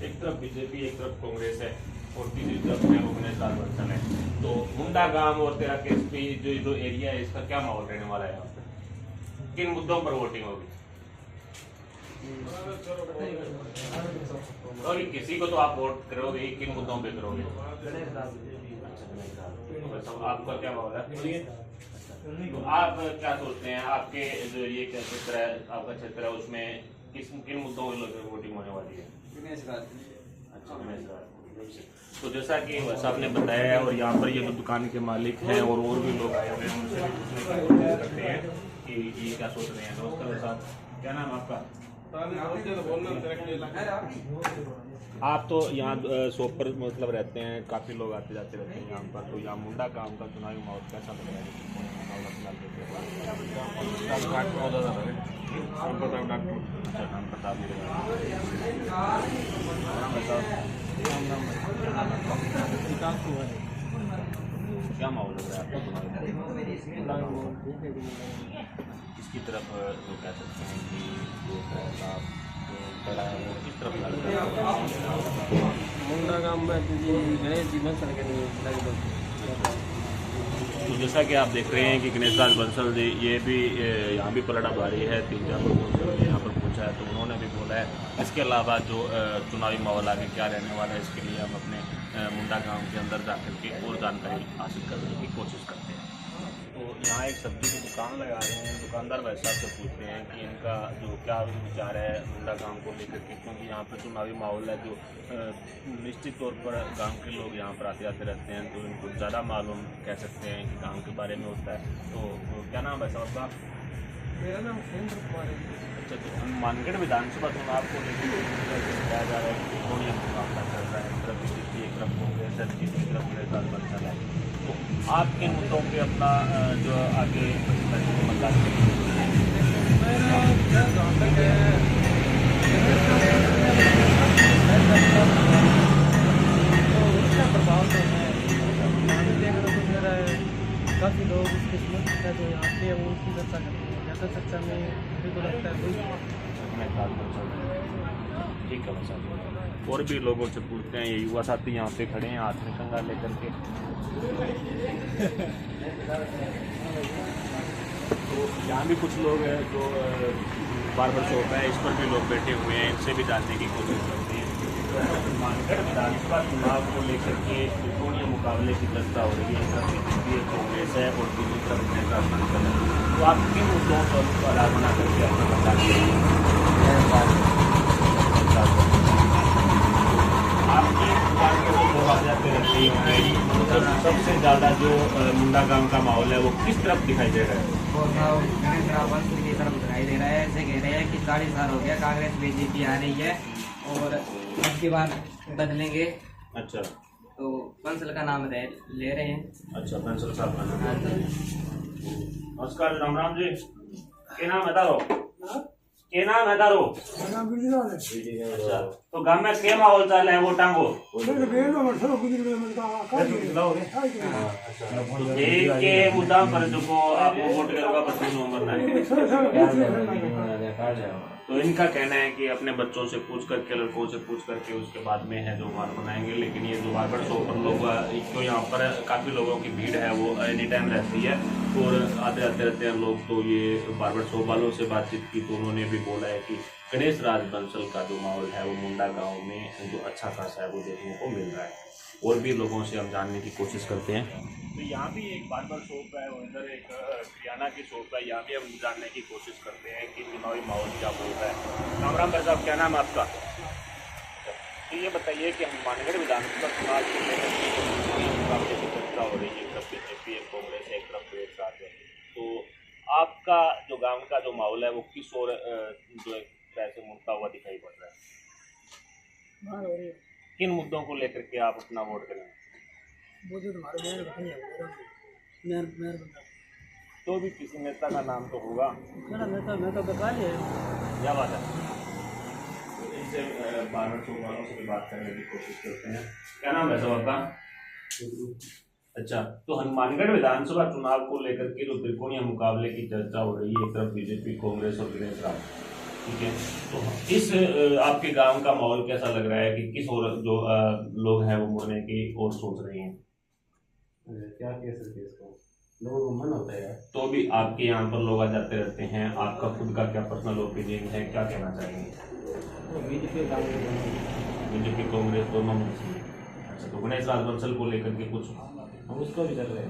एक तरफ बीजेपी, एक तरफ कांग्रेस है, और तीसरी तरफ में गणेश लाल बंसल है। तो मुंडा गांव और तेरा केसपी जो एरिया है, इसका क्या माहौल रहने वाला है? यहाँ पर किन मुद्दों पर वोटिंग होगी? और किसी को तो आप वोट करोगे, किन मुद्दों पे करोगे? अच्छा, आपका क्या माहौल है? तो आप क्या सोचते हैं, आपके जो ये क्षेत्र है, आपका क्षेत्र है, उसमें किन मुद्दों पर वोटिंग होने वाली है? अच्छा, तो जैसा कि साहब ने बताया है, और यहाँ पर ये जो दुकान के मालिक हैं और भी लोग आए हुए हैं, उनसे भी पूछने की कोशिश करते हैं कि ये क्या सोच रहे हैं। नमस्कार साहब, क्या नाम आपका? आप तो यहाँ शॉप पर मतलब रहते हैं, काफ़ी लोग आते जाते रहते हैं यहाँ पर, तो यहाँ मुंडा गांव का चुनावी माहौल कैसा लग रहा है? क्या माहौल लग रहा है आपको? इसकी तरफ जो कह सकते हैं कि जो फैसला बड़ा है वो किस तरफ लग रहा है? मुंडा गांव में गणेश जी बंसल के तो जैसा कि आप देख रहे हैं कि गणेश लाल बंसल जी ये भी यहाँ भी पलड़ा भारी है, 3-4 लोगों से यहाँ पर पूछा है तो उन्होंने भी बोला है। इसके अलावा जो चुनावी माहौल आगे क्या रहने वाला है, इसके लिए हम अपने मुंडा गांव के अंदर जाकर के और जानकारी हासिल करने की कोशिश करते हैं। तो यहाँ एक सब्जी की दुकान लगा रहे हैं, दुकानदार भाई साहब से पूछ रहे हैं कि इनका जो क्या विचार है मुंडा गांव को लेकर के, क्योंकि यहाँ पर चुनावी माहौल है जो निश्चित तौर पर गांव के लोग यहाँ पर आते जाते रहते हैं, तो इनको ज़्यादा मालूम कह सकते हैं कि गांव के बारे में होता है। तो क्या नाम है साहब का? मेरा नाम सुरेंद्र कुमार है। अच्छा, तो हनुमानगढ़ विधानसभा चुनाव को लेकर बताया जा रहा है कि त्रिकोणीय मुकाबला चल रहा है, एक तरफ बीजेपी, एक तरफ कांग्रेस है, तीसरी तरफ गणेश लाल बंसल है। तो आप किन मुद्दों पे अपना जो आगे मतदान प्रभाव तो है, काफ़ी लोग इसके समर्थक है जो यहाँ पे वो उसकी चर्चा करते हैं। ज़्यादा चर्चा में मुझे को लगता है ठीक है सर। और भी लोगों से पूछते हैं, ये युवा साथी यहाँ पे खड़े हैं हाथ में कंगा लेकर के। तो यहाँ भी कुछ लोग हैं जो बार्बर शॉप है, इस पर भी लोग बैठे हुए हैं, इनसे भी जानने की कोशिश करते हैं। हनुमानगढ़ विधानसभा चुनाव को लेकर के त्रिकोणीय मुकाबले की चर्चा हो रही है, बीजेपी, कांग्रेस है और दूसरी तरफ गणेश लाल बंसल है। तो आप किन मुद्दों पर आधार बना करके अपना मतदान करेंगे? आपकी दुकान के लोग आ जाते रहते हैं, तो सबसे ज़्यादा जो मुंडा गांव का माहौल है वो किस तरफ दिखाई दे रहा है? की तरफ दिखाई दे रहा है। ऐसे कह रहे हैं कि 40 साल हो गया कांग्रेस बीजेपी आ रही है और अब की बार बदलेंगे। अच्छा, तो बंसल का नाम ले रहे हैं। अच्छा, बंसल साहब का नाम। नमस्कार, राम राम जी, क्या नाम है तारो? क्या नाम है तारो? अच्छा, तो गांव में क्या माहौल चल है वो टांगो? एक के मुद्दा पर जो को आप वोट करोगा 25 नवंबर ना तो इनका कहना है कि अपने बच्चों से पूछ करके, लड़कों से पूछ करके उसके बाद में है जो माल बनाएंगे। लेकिन ये जो बार्बर शॉप पर लोग, एक तो यहाँ पर काफ़ी लोगों की भीड़ है वो एनी टाइम रहती है और आते आते रहते हैं लोग। तो ये बार्बर शॉप वालों से बातचीत की तो उन्होंने भी बोला है कि गणेश राज बंसल का जो माहौल है वो मुंडा गाँव में जो अच्छा खासा है वो देखने को मिल रहा है। और भी लोगों से हम जानने की कोशिश करते हैं। तो यहाँ भी एक बार्बर शॉप है और इधर एक किराना की शॉप है, यहाँ भी हम जानने की कोशिश करते हैं कि चुनावी माहौल क्या बोल रहा है। राम राम भाई साहब, क्या नाम है आपका? तो ये बताइए कि हनुमानगढ़ विधानसभा चुनाव को लेकर चर्चा हो रही है, एक तरफ बीजेपी, एक कांग्रेस, एक तरफ कांग्रेस साथ है। तो आपका जो गाँव का जो माहौल है वो किस ओर जो पैसे मुड़ता हुआ दिखाई पड़ रहा है? किन मुद्दों को लेकर के आप अपना वोट करेंगे? तो भी किसी नेता का नाम तो होगा। क्या बात है? इनसे बार्बर शॉप वालों से भी बात करने की कोशिश करते हैं। क्या नाम है साहब आपका? अच्छा, तो हनुमानगढ़ विधानसभा चुनाव को लेकर के जो त्रिकोणीय मुकाबले की चर्चा हो रही है, एक तरफ बीजेपी, कांग्रेस और गणेश राज, ठीक है, तो इस आपके गांव का माहौल कैसा लग रहा है कि किस और जो लोग हैं वो मुड़ने की और सोच रहे हैं? क्या कह सकते हैं इसको, लोगों को मन होता है। तो भी आपके यहाँ पर लोग आ जाते रहते हैं, आपका खुद का क्या पर्सनल ओपिनियन है, क्या कहना चाहेंगे? बीजेपी कांग्रेस दोनों में। अच्छा, तो गणेश राज बंसल को लेकर के कुछ हम उसको भी कर रहे हैं।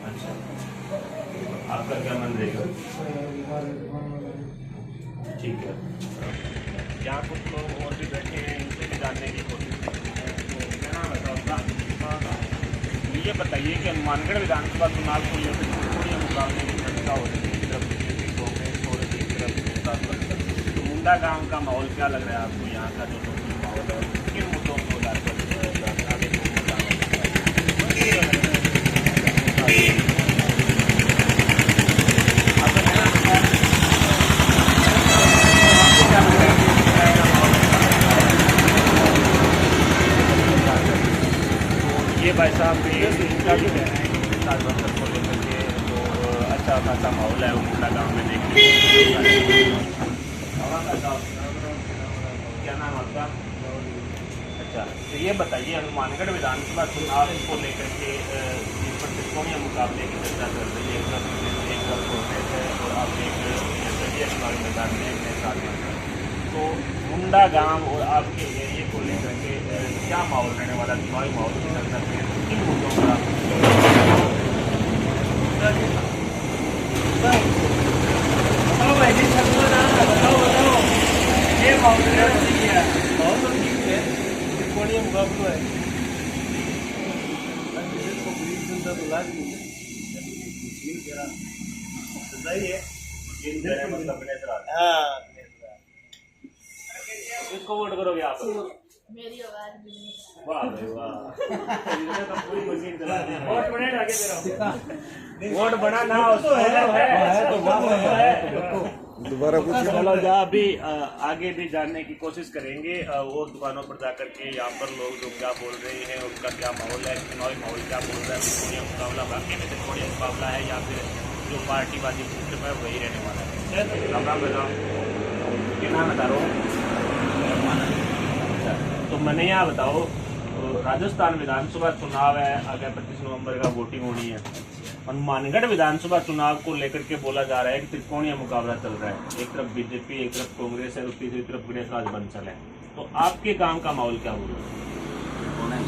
अच्छा, आपका क्या मन रहेगा? ठीक है, यहाँ कुछ लोग और भी बैठे हैं, इनसे भी जानने की कोशिश करते हैं। तो क्या नाम है आपका? ये बताइए कि हनुमानगढ़ विधानसभा चुनाव को लेकर त्रिकोणीय मुकाबले की चर्चा हो रही है, एक तरफ बीजेपी, कांग्रेस और एक तरफ तो मुंडा गाँव का माहौल क्या लग रहा है आपको? यहाँ का जो माहौल है किन मुद्दों को आधार पर आगे ये भाई साहब इनका भी कहना है कि सात बंसल को लेकर के जो अच्छा खासा माहौल है वो मुंडा गाँव में देखने को। क्या नाम आपका? अच्छा, तो ये बताइए हनुमानगढ़ विधानसभा चुनाव को लेकर के जिस पर त्रिकोणीय मुकाबले की चर्चा चल रही है, एक तरफ कांग्रेस है और आप एक चुनावी मैदान में अपने साथ हैं, तो मुंडा गांव और आपके एरिए को लेकर के क्या माहौल रहने वाला, चुनावी माहौल की चर्चा में किन मुद्दों पर आप ये माहौल त्रिकोणीय मुकाबला है। किसको वोट करोगे आप? मेरी आवाज भी नहीं। वाह भाई वाह, तो पूरी मशीन चला दी। वोट बनेगा आगे तेरा? वोट बना ना उसको है तो दोबारा कुछ चलो जा। अभी आगे भी जानने की कोशिश करेंगे और दुकानों पर जाकर के यहाँ पर लोग जो क्या बोल रहे हैं, उनका क्या माहौल है, चुनावी माहौल क्या बोल रहा है, त्रिकोणीय मुकाबला बाकी में त्रिकोणीय मुकाबला है या फिर जो पार्टीबाजी सिस्टम है वही रहने वाला है। राम राम बताओ, क्या नाम बता रहा हूँ? तो मैंने यहाँ बताओ, राजस्थान विधानसभा चुनाव है, आगे 25 नवंबर का वोटिंग होनी है। हनुमानगढ़ विधानसभा चुनाव को लेकर के बोला जा रहा है कि त्रिकोणीय मुकाबला चल रहा है, एक तरफ बीजेपी, एक तरफ कांग्रेस है और तीसरी तरफ गणेश राज बंसल है। तो आपके गांव का माहौल क्या हो रहा है?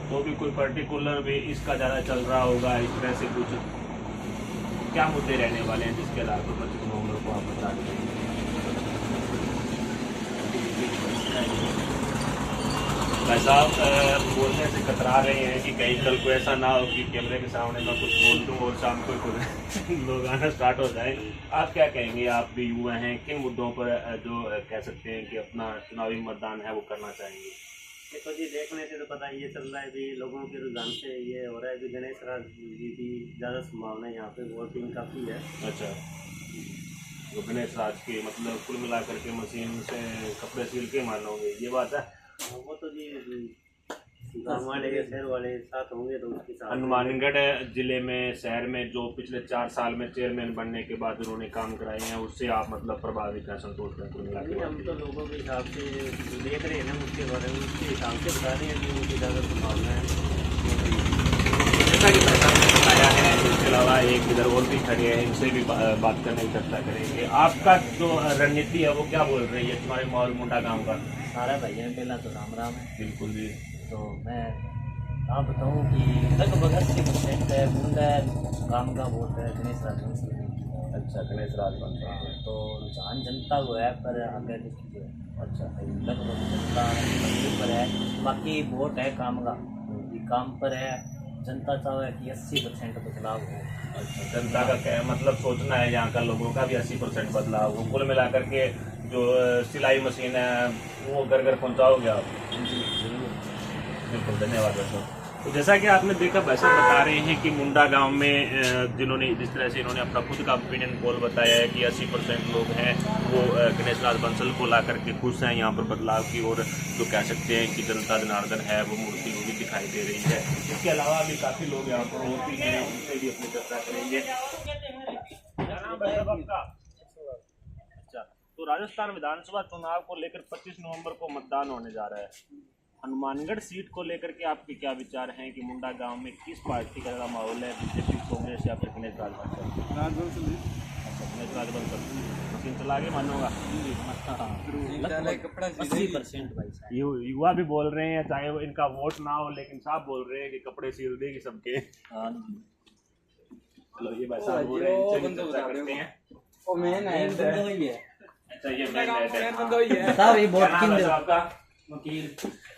तो भी कोई पर्टिकुलर भी इसका ज़्यादा चल रहा होगा, इस तरह से कुछ क्या मुद्दे रहने वाले हैं जिसके आधार पर 25 नवंबर को आप बता दें? भाई साहब बोलने से कतरा रहे हैं कि कहीं कल को ऐसा ना हो कि कैमरे के सामने मैं कुछ बोल दूँ और शाम को लोग आना स्टार्ट हो जाए। आप क्या कहेंगे? आप भी युवा हैं, किन मुद्दों पर जो कह सकते हैं कि अपना चुनावी मतदान है वो करना चाहेंगे? देखो जी, देखने से तो पता ये चल रहा है कि लोगों के रुझान से ये हो रहा है कि गणेश राज जी की ज़्यादा संभावना है, यहाँ पे वोटिंग काफ़ी है। अच्छा, तो गणेश राज के मतलब कुल मिलाकर के मशीन से कपड़े सिल के मानोगे, ये बात है? वो तो जी गाँव वाले या शहर वाले साथ होंगे तो उसके साथ हनुमानगढ़ जिले में शहर में जो पिछले 4 साल में चेयरमैन बनने के बाद उन्होंने काम कराए हैं, उससे आप मतलब प्रभावित हैं, संतोष हैं? अभी हम तो लोगों के हिसाब से देख रहे हैं ना, उसके बारे में उसके हिसाब से बता रहे हैं कि उनकी ज़्यादा संभावना है। जैसा कि मैंने बताया है, इसके अलावा एक इधर और भी खड़े हैं, इनसे भी बात करने की चर्चा करेंगे। आपका जो रणनीति है वो क्या बोल रही है तुम्हारे माहौल मुंडा गाँव का? सारा भैया पहला तो राम राम है। बिल्कुल जी। तो मैं आप बताऊँ कि लगभग 80% है मुंडा गाँव का वोट है गणेश राजवंशी। अच्छा, गणेश राजवंशी। तो रुझान जनता को है, पर आगे देखिए अच्छा लगभग जनता पर है, बाकी वोट है काम का, काम पर है। जनता चाहे कि 80% बदलाव हो। अच्छा, जनता का क्या मतलब सोचना है, यहाँ का लोगों का भी 80% बदलाव हो। कुल मिलाकर के जो सिलाई मशीन है वो घर घर पहुँचाओगे आप? बिल्कुल, धन्यवाद सर। तो जैसा कि आपने देखा, वैसे बता रहे हैं कि मुंडा गांव में जिन्होंने जिस तरह से इन्होंने अपना खुद का ओपिनियन पोल बताया है कि 80% लोग हैं वो गणेश राज बंसल को ला करके खुश हैं यहाँ पर बदलाव की, और जो कह सकते हैं कि जनता जनार्दन है वो मूर्ति वो भी दिखाई दे रही है। इसके अलावा भी काफ़ी लोग यहाँ पर और भी हैं, उनसे भी अपनी चर्चा करेंगे। क्या नाम है आपका? अच्छा, तो राजस्थान विधानसभा चुनाव को लेकर 25 नवंबर को मतदान होने जा रहा है। हनुमानगढ़ सीट को लेकर के आपके क्या विचार हैं कि मुंडा गांव में किस पार्टी का ज़्यादा माहौल है, बीजेपी, कांग्रेस या फिर गणेश राज बंसल? गणेश राज बंसल मशीन चला के मानूंगा। 80% भाई साहब। युवा भी बोल रहे हैं, चाहे वो इनका वोट ना हो, लेकिन साहब बोल रहे हैं कि कपड़े सिल देगी सबके। चलो ये बात साहब बोल रहे हैं, इनसे भी चर्चा करते हैं। अच्छा, ये मेन है। बताओ ये वोट किन आपका? वकील।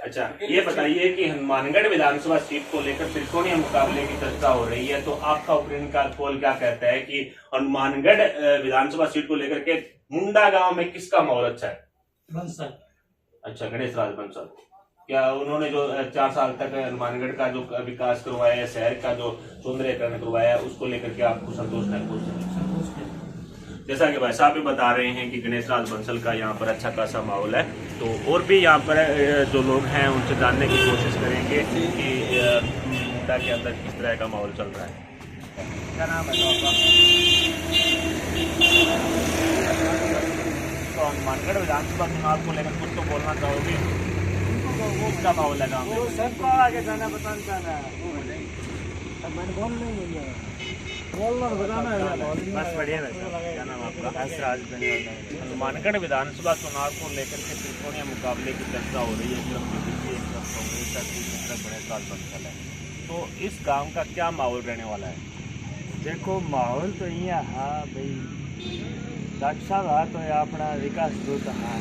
अच्छा, ये बताइए कि हनुमानगढ़ विधानसभा सीट को लेकर त्रिकोणीय मुकाबले की चर्चा हो रही है, तो आपका ओपिनियन का पोल क्या कहता है कि हनुमानगढ़ विधानसभा सीट को लेकर के मुंडा गांव में किसका माहौल अच्छा है? बंसल। अच्छा, गणेश राज बंसल। क्या उन्होंने जो 4 साल तक हनुमानगढ़ का जो विकास करवाया है, शहर का जो सौंदर्यकरण करवाया है, उसको लेकर के आपको संतोष है? जैसा कि भाई साहब भी बता रहे हैं कि गणेश राज बंसल का यहाँ पर अच्छा खासा माहौल है, तो और भी यहाँ पर जो लोग हैं उनसे जानने की कोशिश करेंगे कि मुंडा के अंदर किस तरह का माहौल चल रहा है। क्या नाम है आपका? तो हनुमानगढ़ विधानसभा चुनाव को लेकर कुछ तो बोलना चाहोगे? किसका माहौल है गाँव में? सबको आगे जाना बताना बस बढ़िया है। क्या नाम आपका? हनुमानगढ़ विधानसभा चुनाव को लेकर के त्रिकोणीय मुकाबले की चर्चा हो रही है, एक तरफ बीजेपी, एक तरफ कांग्रेस का, दूसरी तरफ गणेश राज बंसल है। तो इस गांव का क्या माहौल रहने वाला है? देखो माहौल तो यहाँ हाँ भाई रक्षा रहा तो अपना विकास होता है,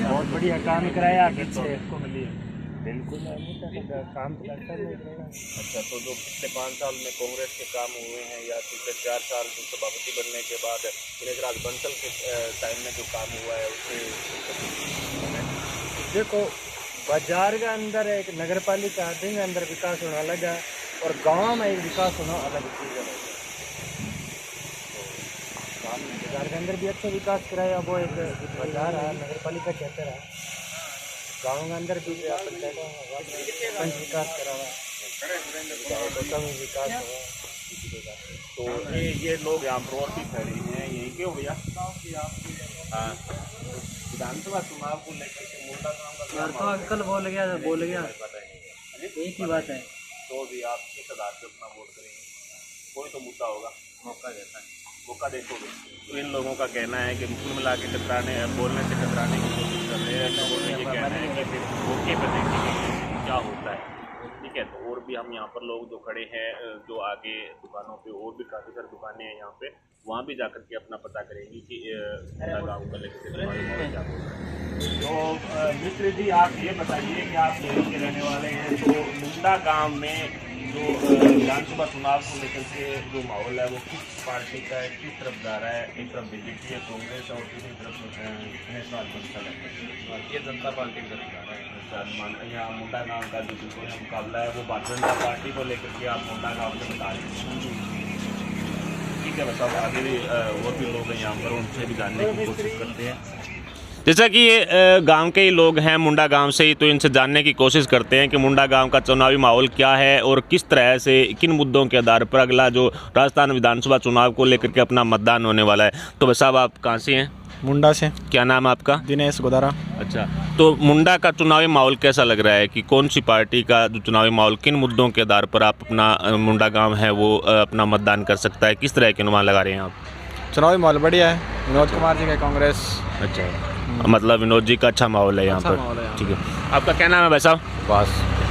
बहुत बढ़िया काम कराया को मिली है। बिल्कुल काम तो करता है। अच्छा, तो जो पिछले 5 साल में कांग्रेस के काम हुए हैं या पिछले 4 साल जो सभापति बनने के बाद गणेश राज बंसल के टाइम में जो काम हुआ है उससे देखो बाजार के अंदर एक नगर पालिका के अंदर विकास होना लगा और गांव में एक विकास होना अलग चीज़ है। तो बाजार के अंदर भी अच्छा विकास कराया, वो एक बाजार है नगर पालिका कहते रहा, गाँव के अंदर भी पंच विकास करा हुआ, विकास हुआ। तो ये लोग यहाँ पर और भी खड़े हैं, यही क्यों भैया? हाँ, विधानसभा चुनाव को लेकर के मुंडा गाँव का अंकल बोल गया एक ही बात है। तो भी आप किस आधार से अपना वोट करेंगे? कोई तो मुद्दा होगा, मौका देता है, मौका देखोगे। तो इन लोगों का कहना है कि कुल मिला के बोलने से कतराने की कोशिश कर रहे हैं। लोगों ने ये कहना है कि फिर मौके पर देखेंगे क्या होता है। ठीक है, तो और भी हम यहाँ पर लोग जो खड़े हैं, जो आगे दुकानों पे और भी काफ़ी सारी दुकानें हैं यहाँ पे, वहाँ भी जाकर के अपना पता करेंगी कि गाँव का लेकर। तो मित्र जी, आप ये बताइए कि आप यहीं के रहने वाले हैं, तो मुंडा गाँव में जो विधानसभा चुनाव को लेकर के जो माहौल है वो किस पार्टी का है, किस तरफ जा रहा है? एक तरफ बीजेपी है, कांग्रेस, और दूसरी तरफ गणेश राज बंसल है, भारतीय जनता पार्टी की तरफ जा रहा है। यहाँ मुंडा गाँव का जो त्रिकोणीय मुकाबला है वो भारतीय जनता पार्टी को लेकर के आप मुंडा गाँव से बता रहे हैं। ठीक है, बताओ आगे भी और भी लोग हैं यहाँ पर, उनसे भी जानने की कोशिश करते हैं। जैसा कि ये गांव के ही लोग हैं, मुंडा गांव से ही, तो इनसे जानने की कोशिश करते हैं कि मुंडा गांव का चुनावी माहौल क्या है और किस तरह से किन मुद्दों के आधार पर अगला जो राजस्थान विधानसभा चुनाव को लेकर के अपना मतदान होने वाला है। तो भाई साहब, आप कहाँ से हैं? मुंडा से। क्या नाम है आपका? दिनेश गोदारा। अच्छा, तो मुंडा का चुनावी माहौल कैसा लग रहा है कि कौन सी पार्टी का जो चुनावी माहौल, किन मुद्दों के आधार पर आप अपना मुंडा गाँव है वो अपना मतदान कर सकता है, किस तरह के अनुमान लगा रहे हैं आप? चुनावी माहौल बढ़िया है, विनोद कुमार जी का कांग्रेस। अच्छा, मतलब विनोद जी का अच्छा माहौल है यहाँ पर। ठीक है, आपका क्या नाम है भाई साहब? बस।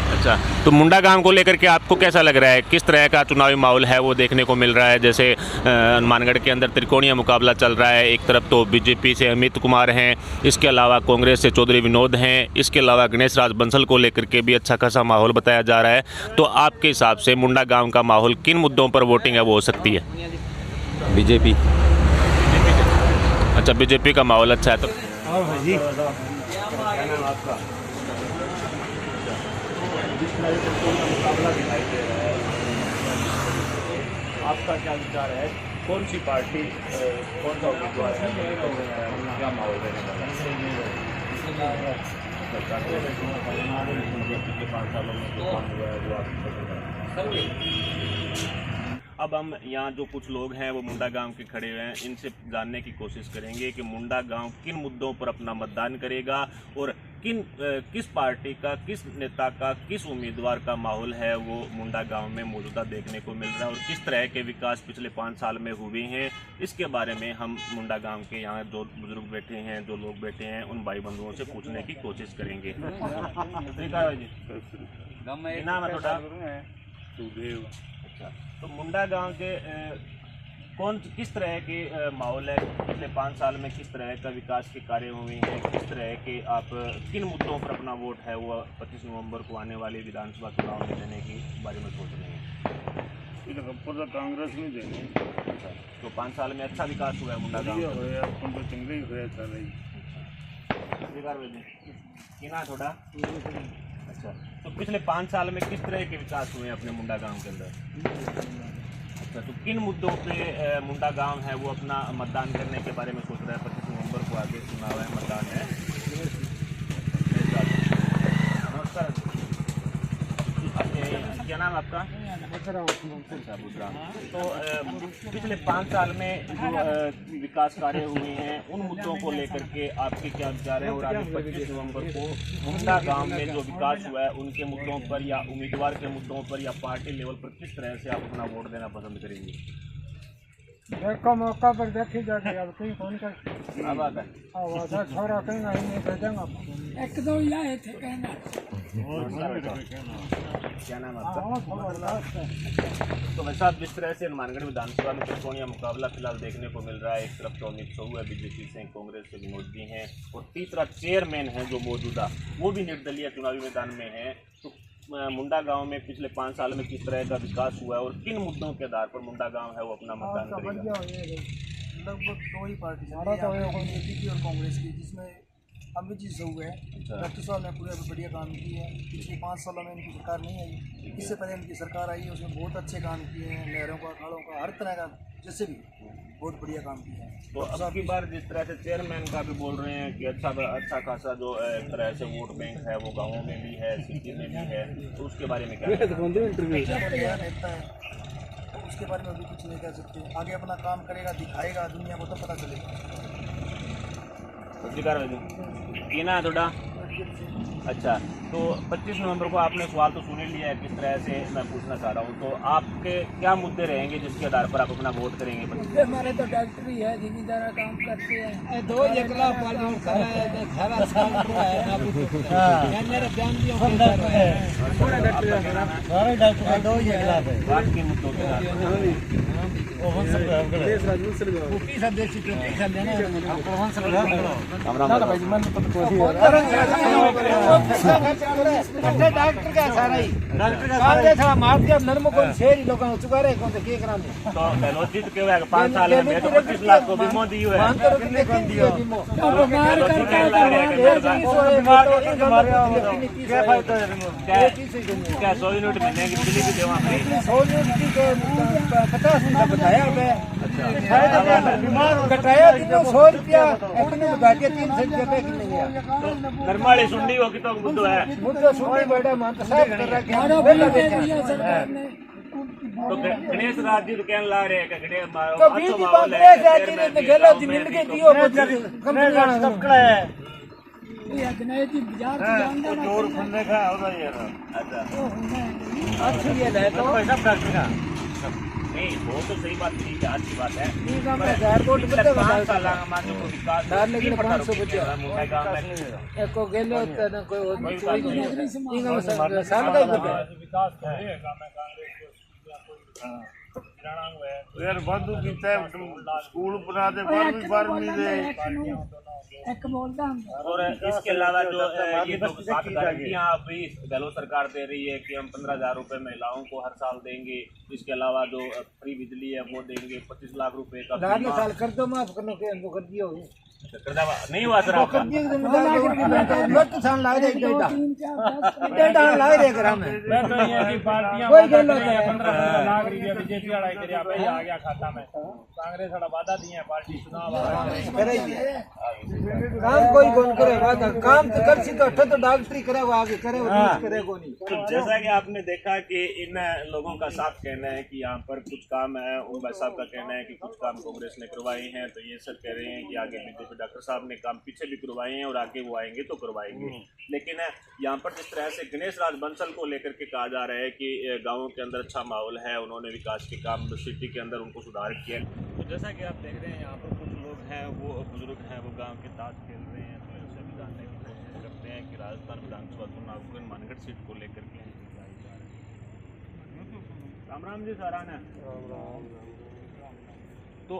अच्छा, तो मुंडा गांव को लेकर के आपको कैसा लग रहा है, किस तरह का चुनावी माहौल है वो देखने को मिल रहा है? जैसे हनुमानगढ़ के अंदर त्रिकोणीय मुकाबला चल रहा है, एक तरफ तो बीजेपी से अमित कुमार हैं, इसके अलावा कांग्रेस से चौधरी विनोद हैं, इसके अलावा गणेश राज बंसल को लेकर के भी अच्छा खासा माहौल बताया जा रहा है। तो आपके हिसाब से मुंडा गाँव का माहौल किन मुद्दों पर वोटिंग है वो हो सकती है? बीजेपी। अच्छा, बीजेपी का माहौल अच्छा है। तो आपका क्या विचार है, कौन सी पार्टी, कौन सा उम्मीदवार है, क्या माहौल रहने वाला है? अब हम यहाँ जो कुछ लोग हैं वो मुंडा गांव के खड़े हुए हैं, इनसे जानने की कोशिश करेंगे कि मुंडा गांव किन मुद्दों पर अपना मतदान करेगा और किस पार्टी का, किस नेता का, किस उम्मीदवार का माहौल है वो मुंडा गांव में मौजूदा देखने को मिल रहा है और किस तरह के विकास पिछले 5 साल में हुए हैं। इसके बारे में हम मुंडा गांव के यहाँ जो बुजुर्ग बैठे हैं, जो लोग बैठे हैं, उन भाई बंधुओं से पूछने की कोशिश करेंगे। नाम है थोड़ा? अच्छा, तो मुंडा गांव के किस तरह के माहौल है, पिछले 5 साल में किस तरह का विकास के कार्य हुए हैं, किस तरह के आप किन मुद्दों पर अपना वोट है वो 25 नवंबर को आने वाले विधानसभा चुनाव में देने के बारे में सोच रहे हैं? कांग्रेस में देंगे। अच्छा, तो 5 साल में अच्छा विकास हुआ है मुंडा गाँव का? थोड़ा। अच्छा, तो पिछले 5 साल में किस तरह के विकास हुए हैं अपने मुंडा गांव के अंदर? अच्छा, तो किन मुद्दों पे मुंडा गांव है वो अपना मतदान करने के बारे में सोच रहा है? 25 नवंबर को आगे चुनाव है, मतदान है। नमस्कार, क्या नाम आपका? अच्छा, बुधराम। तो पिछले 5 साल में जो विकास कार्य हुए हैं उन मुद्दों को लेकर के आपके क्या विचार है और आगे 25 नवंबर को मुंडा गांव में जो विकास हुआ है उनके मुद्दों पर या उम्मीदवार के मुद्दों पर या पार्टी लेवल पर किस तरह से आप अपना वोट देना पसंद करेंगे? देखो मौका पर देखी जाके अब कहीं कौन का बात है छोरा कहीं नहीं भेजेंगे एक दो आए थे कहना। क्या नाम आपका? तो वैसे आप जिस तरह से हनुमानगढ़ विधानसभा में त्रिकोणीय मुकाबला फिलहाल देखने को मिल रहा है, एक तरफ तो अमित शाह है बीजेपी से, कांग्रेस से विनोद जी हैं और तीसरा चेयरमैन है जो मौजूदा वो भी निर्दलीय चुनावी मैदान में है। तो मुंडा गांव में पिछले 5 साल में किस तरह का विकास हुआ है और किन मुद्दों के आधार पर मुंडा गांव है वो अपना मतदान करेगा? लगभग 2 ही पार्टी बीजेपी और कांग्रेस की, जिसमें अमित जी शाह है। डॉक्टर साहब ने पूरे बढ़िया काम किए हैं। पिछले 5 सालों में इनकी सरकार नहीं आई, इससे पहले इनकी सरकार आई है, उसमें बहुत अच्छे काम किए हैं, नहरों का, अखाड़ों का, हर तरह का जैसे भी बहुत बढ़िया काम किया है। तो अब की बार जिस तरह से चेयरमैन का भी बोल रहे हैं कि अच्छा खासा जो एक तरह से वोट बैंक है वो गाँवों में भी है, सिटी में भी है, तो उसके बारे में क्या नेता है उसके बारे में भी कुछ नहीं कह सकते। आगे अपना काम करेगा, दिखाएगा दुनिया को, तो पता चलेगा। ये ना थोड़ा। अच्छा, तो 25 नवंबर को आपने सवाल तो सुन ही लिया है, किस तरह से मैं पूछना चाह रहा हूँ, तो आपके क्या मुद्दे रहेंगे जिसके आधार पर आप अपना वोट करेंगे? हमारे तो डॉक्टर ही है, जिम्मेदार काम करते हैं। 2 एकला डॉक्टर का सारा ही डॉक्टर मार दिया नर्म को शेर लोग चुका रहे कौन से के कराने तो फेलोशिप के हुआ 5 साल में तो 25 लाख को बीमा दी हुआ है। क्या 100 यूनिट महीने की बिजली भी देवा 100 यूनिट की 50 यूनिट बताया कटाया 100 रुपया अपने बता दिया 300 रुपया की नहीं है नरमाली सुननी हो कि तो मुद्दो है मुद्दा सुनी बैठा मान तो साफ कर रहा है तो गणेश राज जी तो कहने ला रहे हैं कि गणेश मारो तो बीच बात रे जाती ने गेला दी मिल के दियो कम जाना सबकड़ा है ये गणेश जी बाजार से जानदा ना जोर फंदे का होता यार अच्छा अच्छा ये ले तो सब डॉक्टर का नहीं वो तो सही बात ठीक है अच्छी बात है ठीक है मैं एयरपोर्ट पे बता 5 साल हमारे को विकास डाल लेकिन 500 बचे मुंबई गांव में एको गेलो न कोई ठीक है साल का ही बता विकास है यार बंदू की स्कूल बना दे बार दे एक बोलता हूं और इसके अलावा जो ये तो 7 गारंटियां अभी गहलोत सरकार दे रही है कि हम 15,000 रुपए महिलाओं को हर साल देंगे। इसके अलावा जो फ्री बिजली है वो देंगे 25 लाख रुपए का लागे साल कर दो माफ करने के हमको कर दिया होगी नहीं हुआ सर आपका कर दिया जिम्मेदार को मत साल ला दे डेटा ला दे ग्राम में मैं तो ये की पार्टियां कोई गल नहीं 15 लाख रुपया बीजेपी वाला करिया भाई आ गया खाता में कांग्रेस वाला वादा दिए पार्टी चुनाव करे काम कोई कौन करे वादा काम तो कर सी तो अठ तो डॉक्टरी करे वो आगे करे वो कुछ करे को नहीं। तो जैसा कि आपने देखा कि इन लोगों का साफ कहना है कि यहाँ पर कुछ काम है, उन भाई साहब का कहना है कि कुछ काम कांग्रेस ने करवाए हैं, तो ये सर कह रहे हैं कि आगे बीजेपी डॉक्टर साहब ने काम पीछे भी करवाए हैं और आगे वो आएंगे तो करवाएंगे। लेकिन यहाँ पर जिस तरह से गणेश राज बंसल को लेकर के कहा जा रहा है कि गाँवों के अंदर अच्छा माहौल है, उन्होंने विकास के काम सिटी के अंदर उनको सुधार किया। तो जैसा कि आप देख रहे हैं यहाँ पर कुछ लोग हैं, वो बुजुर्ग हैं, वो गाँव के ताश खेल रहे हैं, तो इनसे भी जानने की कोशिश करते हैं कि राजस्थान विधानसभा चुनाव को हनुमानगढ़ सीट को लेकर के राम राम जी सराहना। तो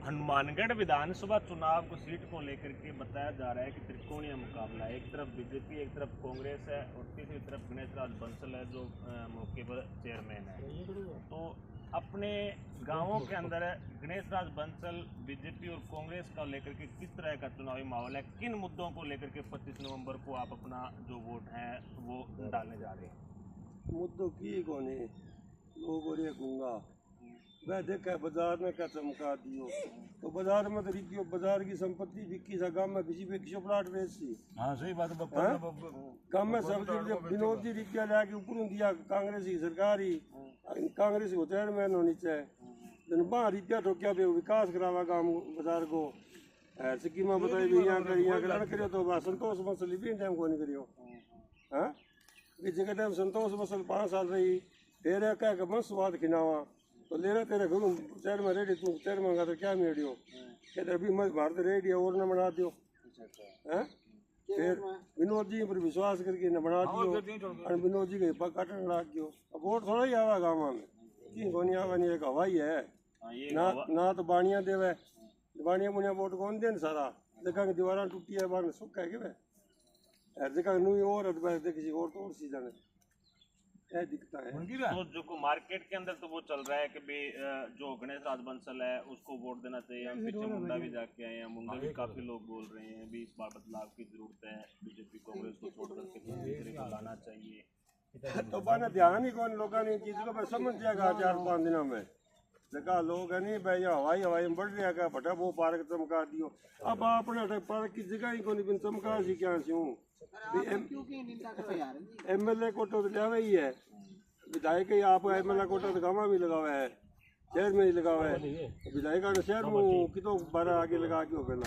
हनुमानगढ़ विधानसभा चुनाव को सीट को लेकर के बताया जा रहा है कि त्रिकोणीय मुकाबला है। एक तरफ बीजेपी, एक तरफ कांग्रेस है और तीसरी तरफ गणेश राज बंसल है जो मौके पर चेयरमैन है। तो अपने गांवों के अंदर गणेश राज बंसल बीजेपी और कांग्रेस का लेकर के किस तरह का चुनावी माहौल है, किन मुद्दों को लेकर के 25 नवंबर को आप अपना जो वोट है वो डालने जा रहे हैं? मुद्दों की कोने लोग और ये गूंगा वह देखा बाजार में क्या चमका दियो तो बाजार में तो रिपियो बाजार की संपत्ति बिक्की सा गांव में बीजेपी की प्लाट बेचती। हाँ सही बात है गांव में सब विनोद जी रुपया लाके ऊपर दिया कांग्रेस की सरकार ही कांग्रेस को चेयरमैन होनी चाहिए वहाँ रुपया ठोकिया पे विकास करावा गाँव बाजार को स्कीमा बताई भी यहाँ करियो तो संतोष मसल भी टाइम को नहीं करियो। हाँ जगह टाइम संतोष मसल 5 साल रही फिर क्या मन स्वाद खिनावा तो लेना तेरे घर चेयरमैन रेडी तू चेयरमैन का तो क्या मेडियो कहते अभी मैं भारत रेडी और न बना दियो। हैं फिर विनोद जी पर विश्वास करके न बना दियो और विनोद जी के काटने लग गयो। अब वोट थोड़ा ही आवा गाँव में की कोनी आवा नहीं एक हवाई है ना तो बाणिया देवे बाणिया बुनिया वोट कौन देन सारा देखा दीवार टूटी है बाहर सुख है कि देखा नुई और देखी और तो और सीजन है दिखता है। तो जो मार्केट के अंदर तो वो चल रहा है कि भाई जो गणेश राज बंसल है उसको वोट देना चाहिए। हम पीछे मुंडा भी जाके आए हैं, मुंडा भी काफी लोग बोल रहे हैं भी इस बार बदलाव की जरूरत है, बीजेपी कांग्रेस को छोड़ करके दूसरे को लाना चाहिए। तो बना ध्यान ही कौन लोगों ने चीज को समझ जाएगा 4-5 दिनों में देखा लोग है नहीं भाई हवाई में बढ़ रहा का भटा वो पार्क चमका दियो। अब अपने पार्क की जगह ही कौन चमका सी क्या सी एमएलए कोटा तो लिया ही है विधायक ही आप एमएलए कोटा तो गाँव भी लगा हुआ है शहर में ही लगा हुआ है विधायक शहर में कितों 12 आगे लगा के हो पहला।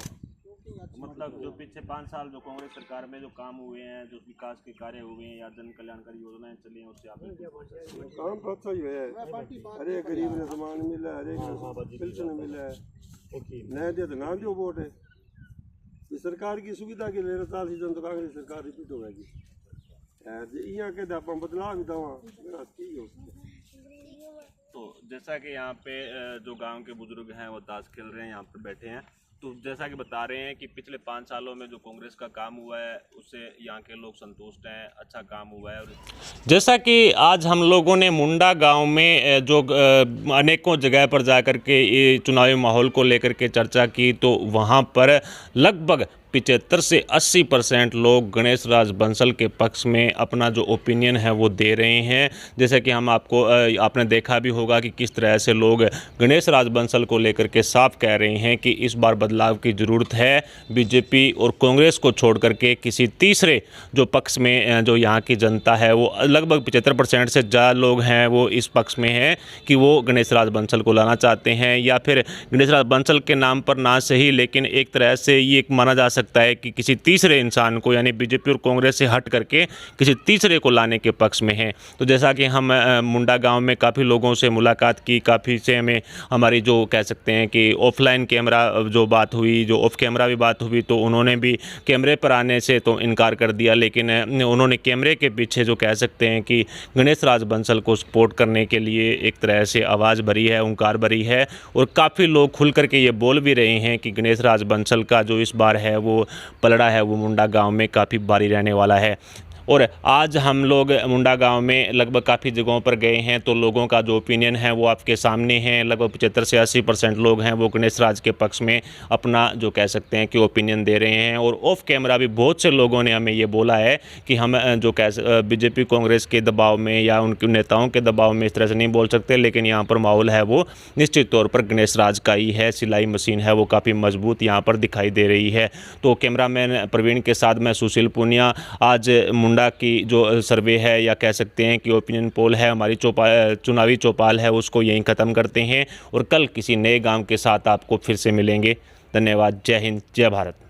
मतलब जो पिछले 5 साल जो कांग्रेस सरकार में जो काम हुए हैं, जो विकास के कार्य हुए हैं या जन कल्याणकारी योजनाएं चली हैं उससे आप काम तो अच्छा ही है। हर एक गरीब ने सामान मिला, हर एक पेंशन मिला है, नया दिया तो ना दियो वोट है। सरकार की सुविधा के लिए 4 सीजन तो कांग्रेस सरकार रिपीट हो गई यहाँ के बदलाव भी दवा। तो जैसा कि यहाँ पे जो गांव के बुजुर्ग हैं वो ताश खेल रहे हैं, यहाँ पर बैठे हैं, तो जैसा कि बता रहे हैं कि पिछले 5 सालों में जो कांग्रेस का काम हुआ है उससे यहाँ के लोग संतुष्ट हैं, अच्छा काम हुआ है। जैसा कि आज हम लोगों ने मुंडा गांव में जो अनेकों जगह पर जाकर के ये चुनावी माहौल को लेकर के चर्चा की, तो वहाँ पर लगभग 75 से 80% लोग गणेश राज बंसल के पक्ष में अपना जो ओपिनियन है वो दे रहे हैं। जैसे कि हम आपने देखा भी होगा कि किस तरह से लोग गणेश राज बंसल को लेकर के साफ कह रहे हैं कि इस बार बदलाव की ज़रूरत है। बीजेपी और कांग्रेस को छोड़ करके किसी तीसरे जो पक्ष में जो यहाँ की जनता है वो लगभग 75% से ज़्यादा लोग हैं वो इस पक्ष में हैं कि वो गणेश राज बंसल को लाना चाहते हैं, या फिर गणेश राज बंसल के नाम पर ना सही लेकिन एक तरह से ये एक माना जा सकता है कि किसी तीसरे इंसान को, यानी बीजेपी और कांग्रेस से हट करके किसी तीसरे को लाने के पक्ष में हैं। तो जैसा कि हम मुंडा गांव में काफ़ी लोगों से मुलाकात की, काफ़ी से हमें हमारी जो कह सकते हैं कि ऑफलाइन कैमरा जो बात हुई, जो ऑफ कैमरा भी बात हुई, तो उन्होंने भी कैमरे पर आने से तो इनकार कर दिया, लेकिन उन्होंने कैमरे के पीछे जो कह सकते हैं कि गणेश राज बंसल को सपोर्ट करने के लिए एक तरह से आवाज़ भरी है, ओंकार भरी है। और काफ़ी लोग खुल करके ये बोल भी रहे हैं कि गणेश राज बंसल का जो इस बार है वो पलड़ा है वो मुंडा गांव में काफ़ी भारी रहने वाला है। और आज हम लोग मुंडा गांव में लगभग काफ़ी जगहों पर गए हैं, तो लोगों का जो ओपिनियन है वो आपके सामने है। लगभग 75 से 80% लोग हैं वो गणेश राज के पक्ष में अपना जो कह सकते हैं कि ओपिनियन दे रहे हैं। और ऑफ कैमरा भी बहुत से लोगों ने हमें ये बोला है कि हम जो बीजेपी कांग्रेस के दबाव में या उनके नेताओं के दबाव में इस तरह से नहीं बोल सकते, लेकिन यहाँ पर माहौल है वो निश्चित तौर पर गणेश राज का ही है। सिलाई मशीन है वो काफ़ी मजबूत यहाँ पर दिखाई दे रही है। तो कैमरामैन प्रवीण के साथ मैं सुशील पुनिया आज की जो सर्वे है या कह सकते हैं कि ओपिनियन पोल है, हमारी चुनावी चौपाल है, उसको यहीं ख़त्म करते हैं और कल किसी नए गांव के साथ आपको फिर से मिलेंगे। धन्यवाद। जय हिंद, जय भारत।